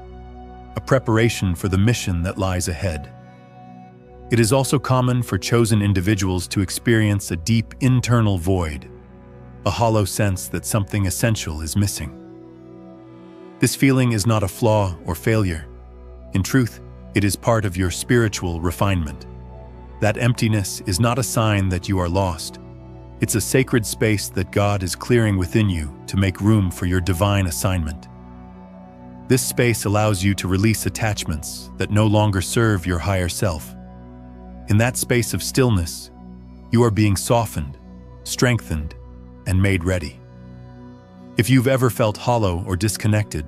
a preparation for the mission that lies ahead. It is also common for chosen individuals to experience a deep internal void, a hollow sense that something essential is missing. This feeling is not a flaw or failure. In truth, it is part of your spiritual refinement. That emptiness is not a sign that you are lost. It's a sacred space that God is clearing within you to make room for your divine assignment. This space allows you to release attachments that no longer serve your higher self. In that space of stillness, you are being softened, strengthened, and made ready. If you've ever felt hollow or disconnected,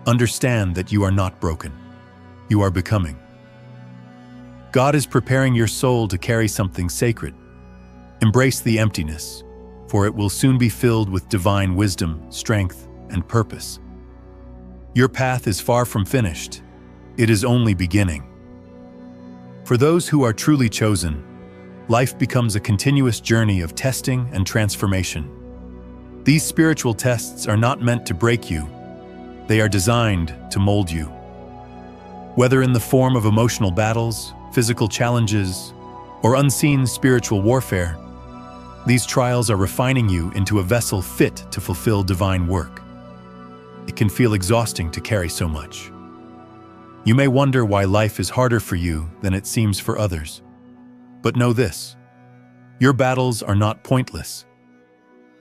understand that you are not broken. You are becoming. God is preparing your soul to carry something sacred. Embrace the emptiness, for it will soon be filled with divine wisdom, strength, and purpose. Your path is far from finished. It is only beginning. For those who are truly chosen, life becomes a continuous journey of testing and transformation. These spiritual tests are not meant to break you. They are designed to mold you. Whether in the form of emotional battles, physical challenges, or unseen spiritual warfare, these trials are refining you into a vessel fit to fulfill divine work. It can feel exhausting to carry so much. You may wonder why life is harder for you than it seems for others. But know this: your battles are not pointless.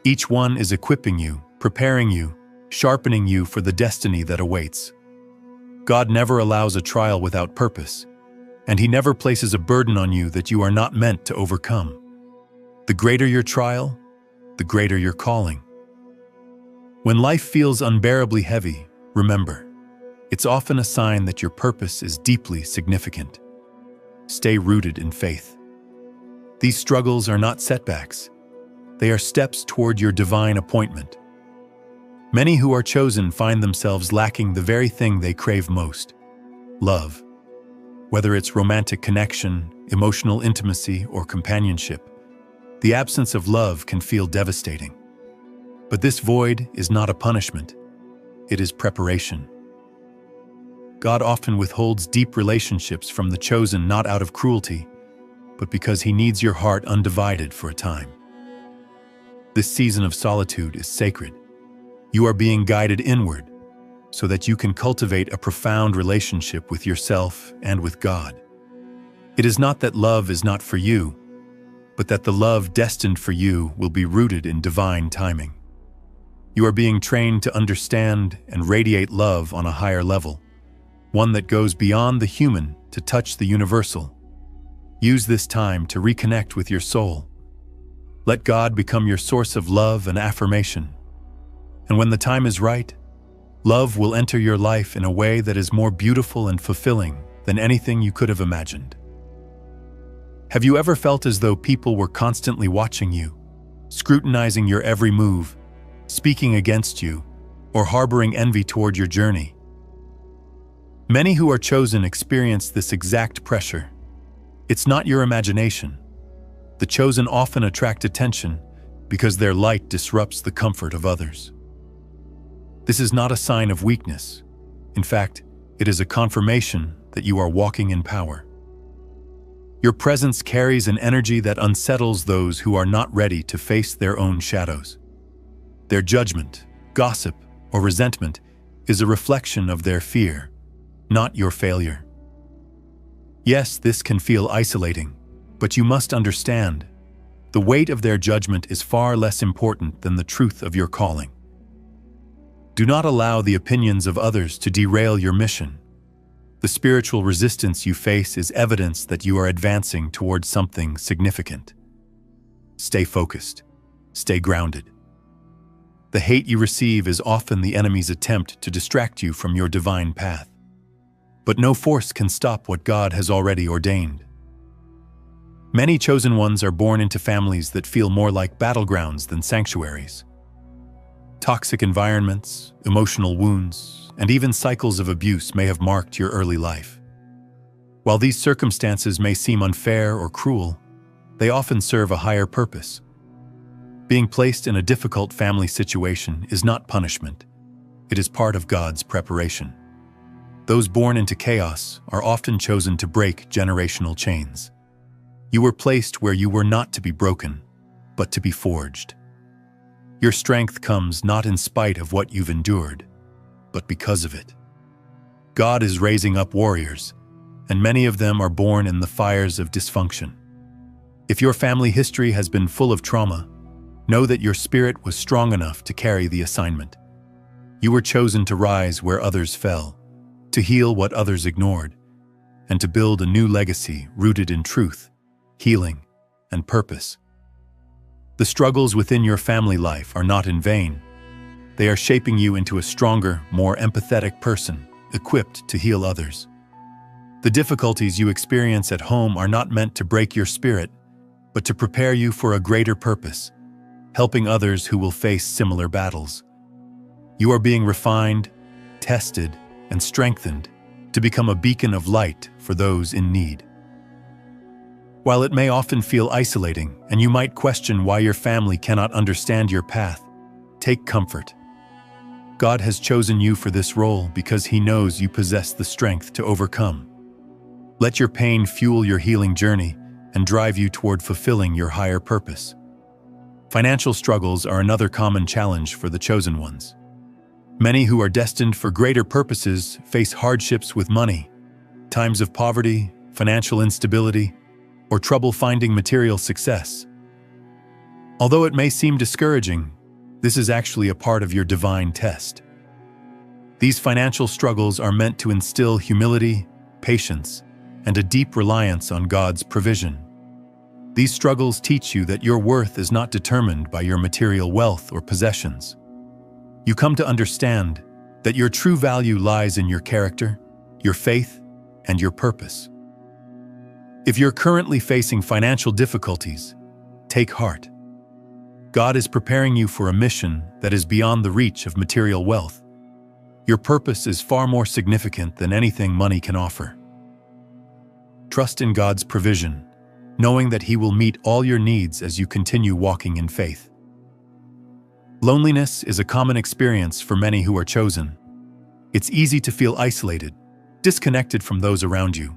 Each one is equipping you, preparing you, sharpening you for the destiny that awaits. God never allows a trial without purpose, and He never places a burden on you that you are not meant to overcome. The greater your trial, the greater your calling. When life feels unbearably heavy, remember, it's often a sign that your purpose is deeply significant. Stay rooted in faith. These struggles are not setbacks. They are steps toward your divine appointment. Many who are chosen find themselves lacking the very thing they crave most: love. Whether it's romantic connection, emotional intimacy, or companionship, the absence of love can feel devastating. But this void is not a punishment. It is preparation. God often withholds deep relationships from the chosen not out of cruelty, but because He needs your heart undivided for a time. This season of solitude is sacred. You are being guided inward so that you can cultivate a profound relationship with yourself and with God. It is not that love is not for you, but that the love destined for you will be rooted in divine timing. You are being trained to understand and radiate love on a higher level, one that goes beyond the human to touch the universal. Use this time to reconnect with your soul. Let God become your source of love and affirmation. And when the time is right, love will enter your life in a way that is more beautiful and fulfilling than anything you could have imagined. Have you ever felt as though people were constantly watching you, scrutinizing your every move, speaking against you, or harboring envy toward your journey? Many who are chosen experience this exact pressure. It's not your imagination. The chosen often attract attention because their light disrupts the comfort of others. This is not a sign of weakness. In fact, it is a confirmation that you are walking in power. Your presence carries an energy that unsettles those who are not ready to face their own shadows. Their judgment, gossip, or resentment is a reflection of their fear, not your failure. Yes, this can feel isolating, but you must understand, the weight of their judgment is far less important than the truth of your calling. Do not allow the opinions of others to derail your mission. The spiritual resistance you face is evidence that you are advancing towards something significant. Stay focused. Stay grounded. The hate you receive is often the enemy's attempt to distract you from your divine path. But no force can stop what God has already ordained. Many chosen ones are born into families that feel more like battlegrounds than sanctuaries. Toxic environments, emotional wounds, and even cycles of abuse may have marked your early life. While these circumstances may seem unfair or cruel, they often serve a higher purpose. Being placed in a difficult family situation is not punishment. It is part of God's preparation. Those born into chaos are often chosen to break generational chains. You were placed where you were not to be broken, but to be forged. Your strength comes not in spite of what you've endured, but because of it. God is raising up warriors, and many of them are born in the fires of dysfunction. If your family history has been full of trauma, know that your spirit was strong enough to carry the assignment. You were chosen to rise where others fell, to heal what others ignored, and to build a new legacy rooted in truth, healing, and purpose. The struggles within your family life are not in vain. They are shaping you into a stronger, more empathetic person, equipped to heal others. The difficulties you experience at home are not meant to break your spirit, but to prepare you for a greater purpose, helping others who will face similar battles. You are being refined, tested, and strengthened to become a beacon of light for those in need. While it may often feel isolating and you might question why your family cannot understand your path, take comfort. God has chosen you for this role because He knows you possess the strength to overcome. Let your pain fuel your healing journey and drive you toward fulfilling your higher purpose. Financial struggles are another common challenge for the chosen ones. Many who are destined for greater purposes face hardships with money, times of poverty, financial instability, or trouble finding material success. Although it may seem discouraging, this is actually a part of your divine test. These financial struggles are meant to instill humility, patience, and a deep reliance on God's provision. These struggles teach you that your worth is not determined by your material wealth or possessions. You come to understand that your true value lies in your character, your faith, and your purpose. If you're currently facing financial difficulties, take heart. God is preparing you for a mission that is beyond the reach of material wealth. Your purpose is far more significant than anything money can offer. Trust in God's provision, knowing that He will meet all your needs as you continue walking in faith. Loneliness is a common experience for many who are chosen. It's easy to feel isolated, disconnected from those around you,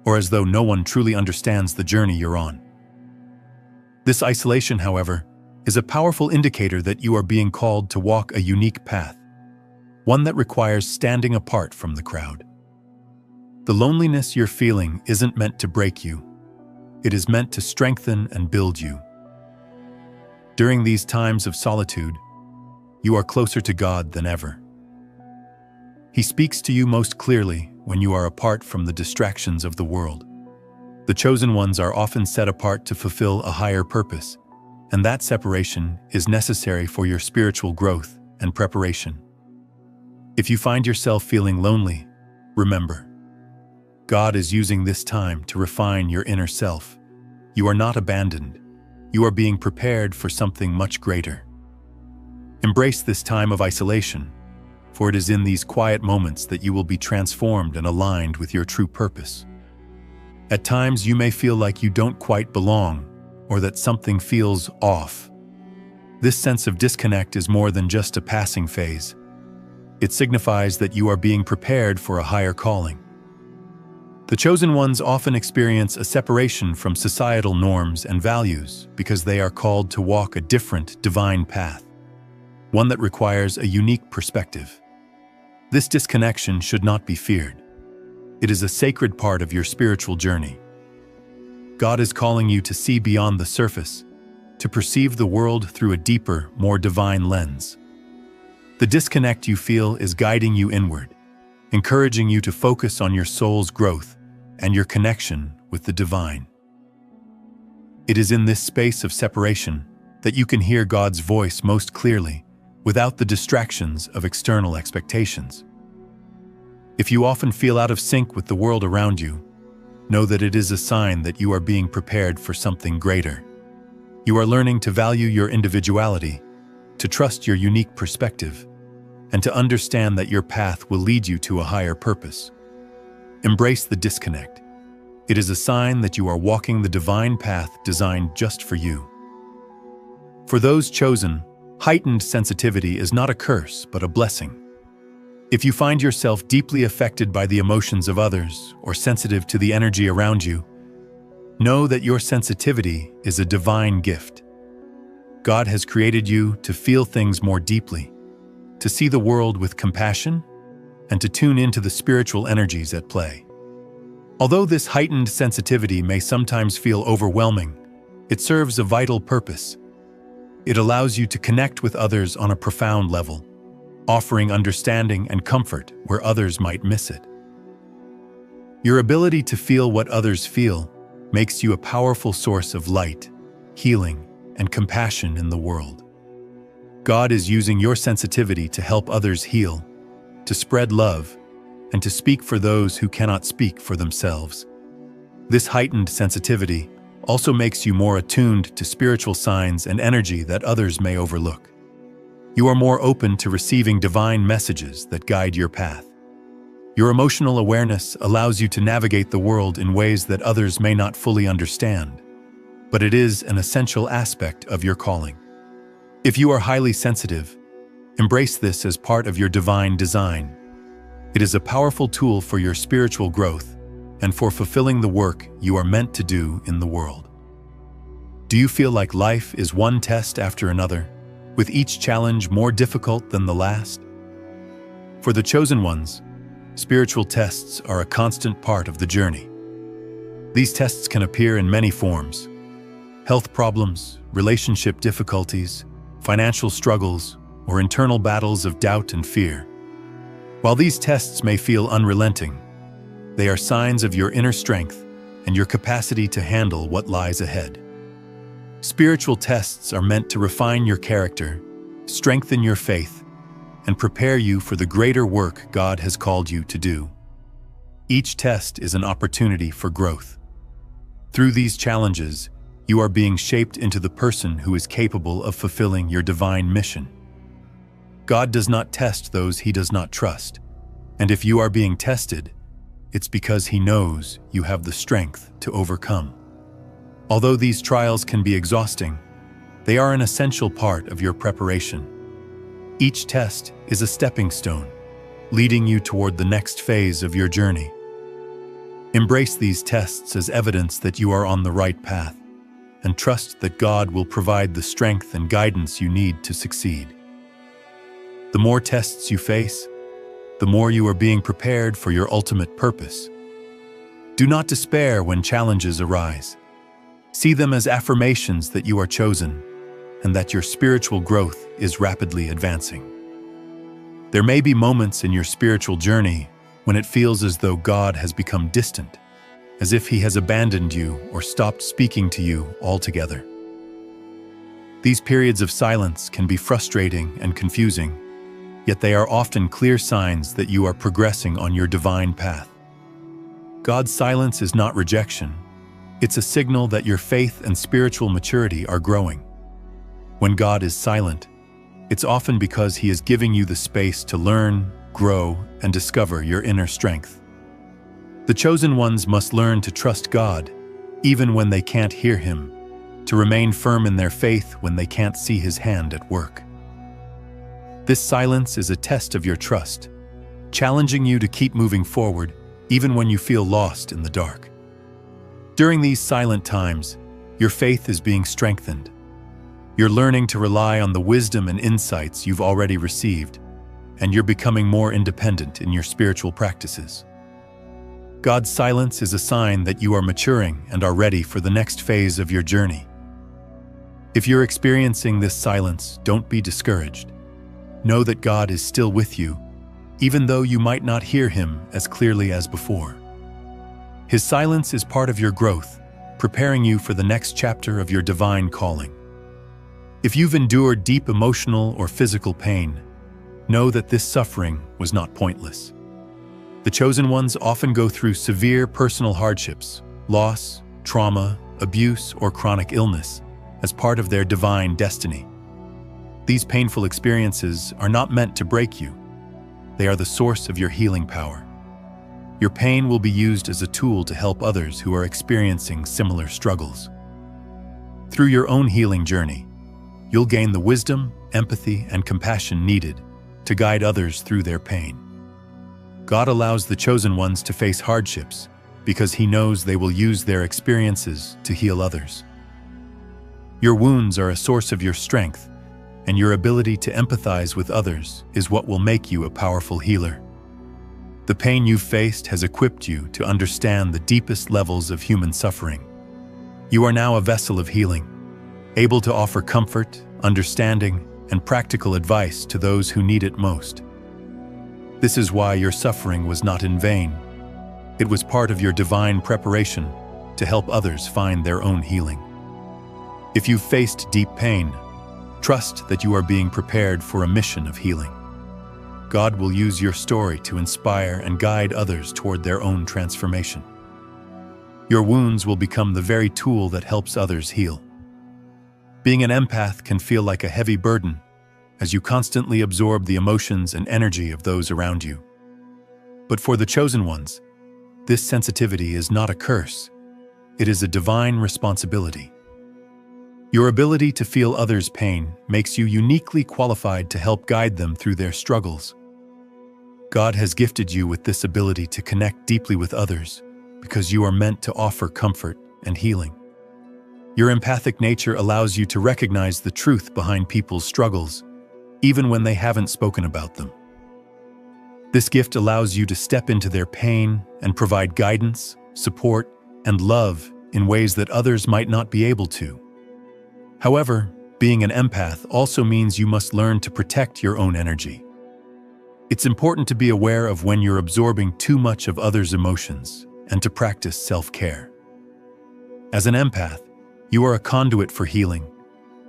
or as though no one truly understands the journey you're on. This isolation, however, is a powerful indicator that you are being called to walk a unique path, one that requires standing apart from the crowd. The loneliness you're feeling isn't meant to break you. It is meant to strengthen and build you. During these times of solitude, you are closer to God than ever. He speaks to you most clearly when you are apart from the distractions of the world. The chosen ones are often set apart to fulfill a higher purpose, and that separation is necessary for your spiritual growth and preparation. If you find yourself feeling lonely, remember, God is using this time to refine your inner self. You are not abandoned. You are being prepared for something much greater. Embrace this time of isolation, for it is in these quiet moments that you will be transformed and aligned with your true purpose. At times, you may feel like you don't quite belong, or that something feels off. This sense of disconnect is more than just a passing phase. It signifies that you are being prepared for a higher calling. The chosen ones often experience a separation from societal norms and values because they are called to walk a different divine path, one that requires a unique perspective. This disconnection should not be feared. It is a sacred part of your spiritual journey. God is calling you to see beyond the surface, to perceive the world through a deeper, more divine lens. The disconnect you feel is guiding you inward, encouraging you to focus on your soul's growth and your connection with the divine. It is in this space of separation that you can hear God's voice most clearly without the distractions of external expectations. If you often feel out of sync with the world around you, know that it is a sign that you are being prepared for something greater. You are learning to value your individuality, to trust your unique perspective, and to understand that your path will lead you to a higher purpose. Embrace the disconnect. It is a sign that you are walking the divine path designed just for you. For those chosen, heightened sensitivity is not a curse, but a blessing. If you find yourself deeply affected by the emotions of others or sensitive to the energy around you, know that your sensitivity is a divine gift. God has created you to feel things more deeply, to see the world with compassion, and to tune into the spiritual energies at play. Although this heightened sensitivity may sometimes feel overwhelming, it serves a vital purpose. It allows you to connect with others on a profound level, offering understanding and comfort where others might miss it. Your ability to feel what others feel makes you a powerful source of light, healing, and compassion in the world. God is using your sensitivity to help others heal, to spread love, and to speak for those who cannot speak for themselves. This heightened sensitivity also makes you more attuned to spiritual signs and energy that others may overlook. You are more open to receiving divine messages that guide your path. Your emotional awareness allows you to navigate the world in ways that others may not fully understand, but it is an essential aspect of your calling. If you are highly sensitive, embrace this as part of your divine design. It is a powerful tool for your spiritual growth and for fulfilling the work you are meant to do in the world. Do you feel like life is one test after another, with each challenge more difficult than the last? For the chosen ones, spiritual tests are a constant part of the journey. These tests can appear in many forms: health problems, relationship difficulties, financial struggles, or internal battles of doubt and fear. While these tests may feel unrelenting, they are signs of your inner strength and your capacity to handle what lies ahead. Spiritual tests are meant to refine your character, strengthen your faith, and prepare you for the greater work God has called you to do. Each test is an opportunity for growth. Through these challenges, you are being shaped into the person who is capable of fulfilling your divine mission. God does not test those He does not trust, and if you are being tested, it's because He knows you have the strength to overcome. Although these trials can be exhausting, they are an essential part of your preparation. Each test is a stepping stone, leading you toward the next phase of your journey. Embrace these tests as evidence that you are on the right path, and trust that God will provide the strength and guidance you need to succeed. The more tests you face, the more you are being prepared for your ultimate purpose. Do not despair when challenges arise. See them as affirmations that you are chosen and that your spiritual growth is rapidly advancing. There may be moments in your spiritual journey when it feels as though God has become distant, as if He has abandoned you or stopped speaking to you altogether. These periods of silence can be frustrating and confusing, yet they are often clear signs that you are progressing on your divine path. God's silence is not rejection. It's a signal that your faith and spiritual maturity are growing. When God is silent, it's often because He is giving you the space to learn, grow, and discover your inner strength. The chosen ones must learn to trust God, even when they can't hear Him, to remain firm in their faith when they can't see His hand at work. This silence is a test of your trust, challenging you to keep moving forward even when you feel lost in the dark. During these silent times, your faith is being strengthened. You're learning to rely on the wisdom and insights you've already received, and you're becoming more independent in your spiritual practices. God's silence is a sign that you are maturing and are ready for the next phase of your journey. If you're experiencing this silence, don't be discouraged. Know that God is still with you, even though you might not hear Him as clearly as before. His silence is part of your growth, preparing you for the next chapter of your divine calling. If you've endured deep emotional or physical pain, know that this suffering was not pointless. The chosen ones often go through severe personal hardships, loss, trauma, abuse, or chronic illness as part of their divine destiny. These painful experiences are not meant to break you. They are the source of your healing power. Your pain will be used as a tool to help others who are experiencing similar struggles. Through your own healing journey, you'll gain the wisdom, empathy, and compassion needed to guide others through their pain. God allows the chosen ones to face hardships because He knows they will use their experiences to heal others. Your wounds are a source of your strength, and your ability to empathize with others is what will make you a powerful healer. The pain you've faced has equipped you to understand the deepest levels of human suffering. You are now a vessel of healing, able to offer comfort, understanding, and practical advice to those who need it most. This is why your suffering was not in vain. It was part of your divine preparation to help others find their own healing. If you've faced deep pain, trust that you are being prepared for a mission of healing. God will use your story to inspire and guide others toward their own transformation. Your wounds will become the very tool that helps others heal. Being an empath can feel like a heavy burden as you constantly absorb the emotions and energy of those around you. But for the chosen ones, this sensitivity is not a curse. It is a divine responsibility. Your ability to feel others' pain makes you uniquely qualified to help guide them through their struggles. God has gifted you with this ability to connect deeply with others because you are meant to offer comfort and healing. Your empathic nature allows you to recognize the truth behind people's struggles, even when they haven't spoken about them. This gift allows you to step into their pain and provide guidance, support, and love in ways that others might not be able to. However, being an empath also means you must learn to protect your own energy. It's important to be aware of when you're absorbing too much of others' emotions and to practice self-care. As an empath, you are a conduit for healing,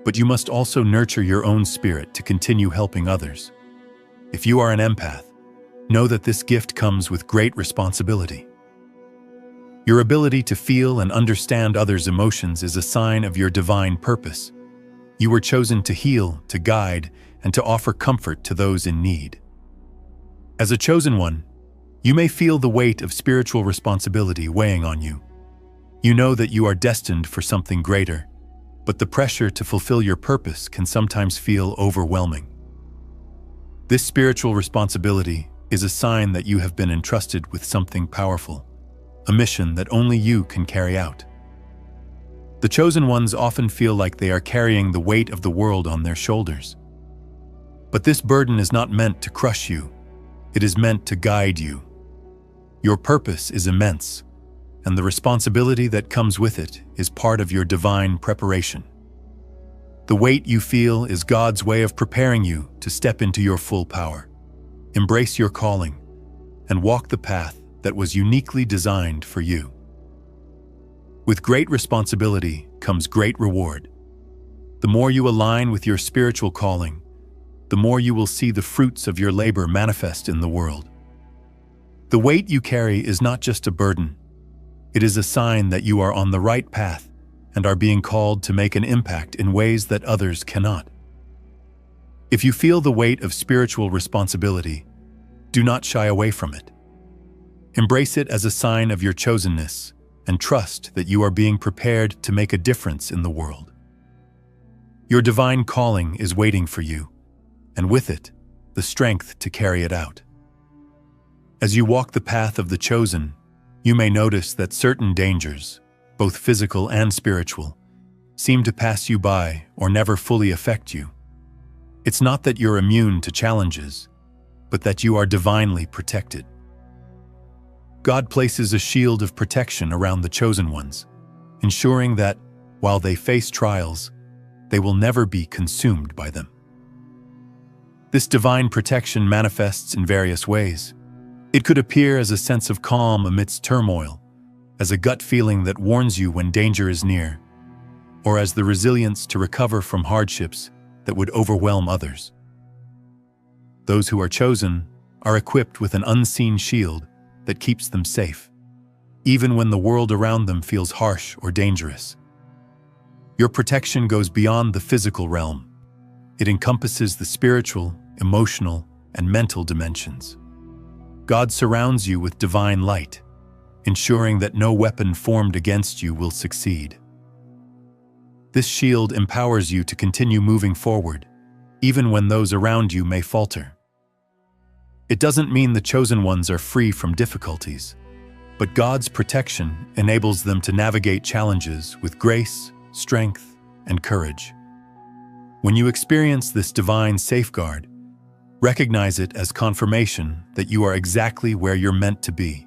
but you must also nurture your own spirit to continue helping others. If you are an empath, know that this gift comes with great responsibility. Your ability to feel and understand others' emotions is a sign of your divine purpose. You were chosen to heal, to guide, and to offer comfort to those in need. As a chosen one, you may feel the weight of spiritual responsibility weighing on you. You know that you are destined for something greater, but the pressure to fulfill your purpose can sometimes feel overwhelming. This spiritual responsibility is a sign that you have been entrusted with something powerful, a mission that only you can carry out. The chosen ones often feel like they are carrying the weight of the world on their shoulders. But this burden is not meant to crush you. It is meant to guide you. Your purpose is immense, and the responsibility that comes with it is part of your divine preparation. The weight you feel is God's way of preparing you to step into your full power, embrace your calling, and walk the path that was uniquely designed for you. With great responsibility comes great reward. The more you align with your spiritual calling, the more you will see the fruits of your labor manifest in the world. The weight you carry is not just a burden. It is a sign that you are on the right path and are being called to make an impact in ways that others cannot. If you feel the weight of spiritual responsibility, do not shy away from it. Embrace it as a sign of your chosenness and trust that you are being prepared to make a difference in the world. Your divine calling is waiting for you, and with it, the strength to carry it out. As you walk the path of the chosen, you may notice that certain dangers, both physical and spiritual, seem to pass you by or never fully affect you. It's not that you're immune to challenges, but that you are divinely protected. God places a shield of protection around the chosen ones, ensuring that, while they face trials, they will never be consumed by them. This divine protection manifests in various ways. It could appear as a sense of calm amidst turmoil, as a gut feeling that warns you when danger is near, or as the resilience to recover from hardships that would overwhelm others. Those who are chosen are equipped with an unseen shield that keeps them safe, even when the world around them feels harsh or dangerous. Your protection goes beyond the physical realm. It encompasses the spiritual, emotional, and mental dimensions. God surrounds you with divine light, ensuring that no weapon formed against you will succeed. This shield empowers you to continue moving forward, even when those around you may falter. It doesn't mean the chosen ones are free from difficulties, but God's protection enables them to navigate challenges with grace, strength, and courage. When you experience this divine safeguard, recognize it as confirmation that you are exactly where you're meant to be.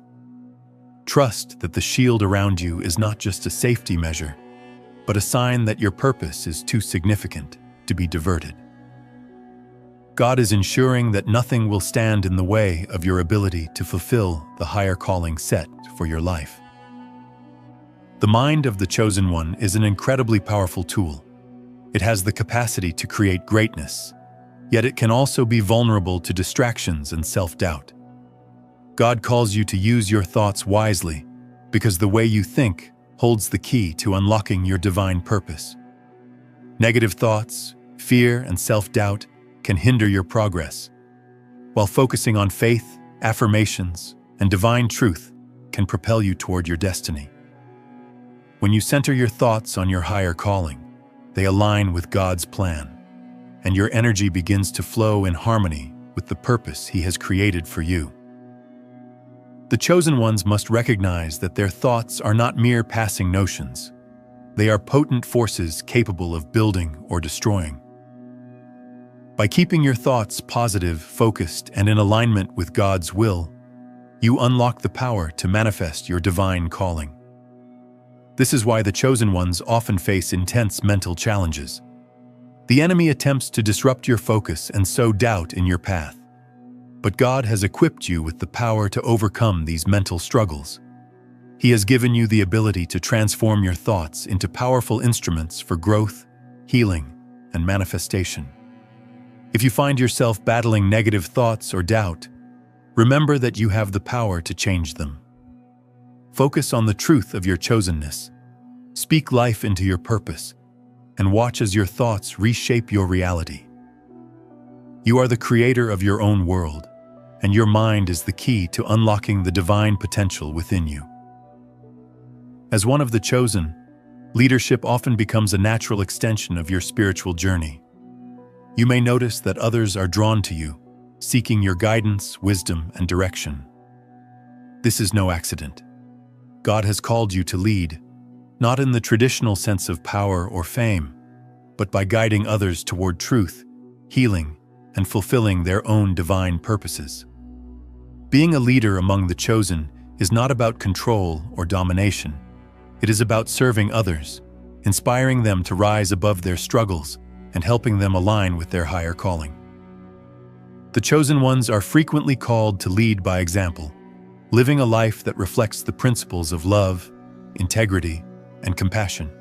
Trust that the shield around you is not just a safety measure, but a sign that your purpose is too significant to be diverted. God is ensuring that nothing will stand in the way of your ability to fulfill the higher calling set for your life. The mind of the chosen one is an incredibly powerful tool. It has the capacity to create greatness, yet it can also be vulnerable to distractions and self-doubt. God calls you to use your thoughts wisely because the way you think holds the key to unlocking your divine purpose. Negative thoughts, fear, and self-doubt can hinder your progress, while focusing on faith, affirmations, and divine truth can propel you toward your destiny. When you center your thoughts on your higher calling, they align with God's plan, and your energy begins to flow in harmony with the purpose He has created for you. The chosen ones must recognize that their thoughts are not mere passing notions. They are potent forces capable of building or destroying. By keeping your thoughts positive, focused, and in alignment with God's will, you unlock the power to manifest your divine calling. This is why the chosen ones often face intense mental challenges. The enemy attempts to disrupt your focus and sow doubt in your path. But God has equipped you with the power to overcome these mental struggles. He has given you the ability to transform your thoughts into powerful instruments for growth, healing, and manifestation. If you find yourself battling negative thoughts or doubt, remember that you have the power to change them. Focus on the truth of your chosenness. Speak life into your purpose, and watch as your thoughts reshape your reality. You are the creator of your own world, and your mind is the key to unlocking the divine potential within you. As one of the chosen, leadership often becomes a natural extension of your spiritual journey. You may notice that others are drawn to you, seeking your guidance, wisdom, and direction. This is no accident. God has called you to lead, not in the traditional sense of power or fame, but by guiding others toward truth, healing, and fulfilling their own divine purposes. Being a leader among the chosen is not about control or domination. It is about serving others, inspiring them to rise above their struggles, and helping them align with their higher calling. The chosen ones are frequently called to lead by example, living a life that reflects the principles of love, integrity, and compassion.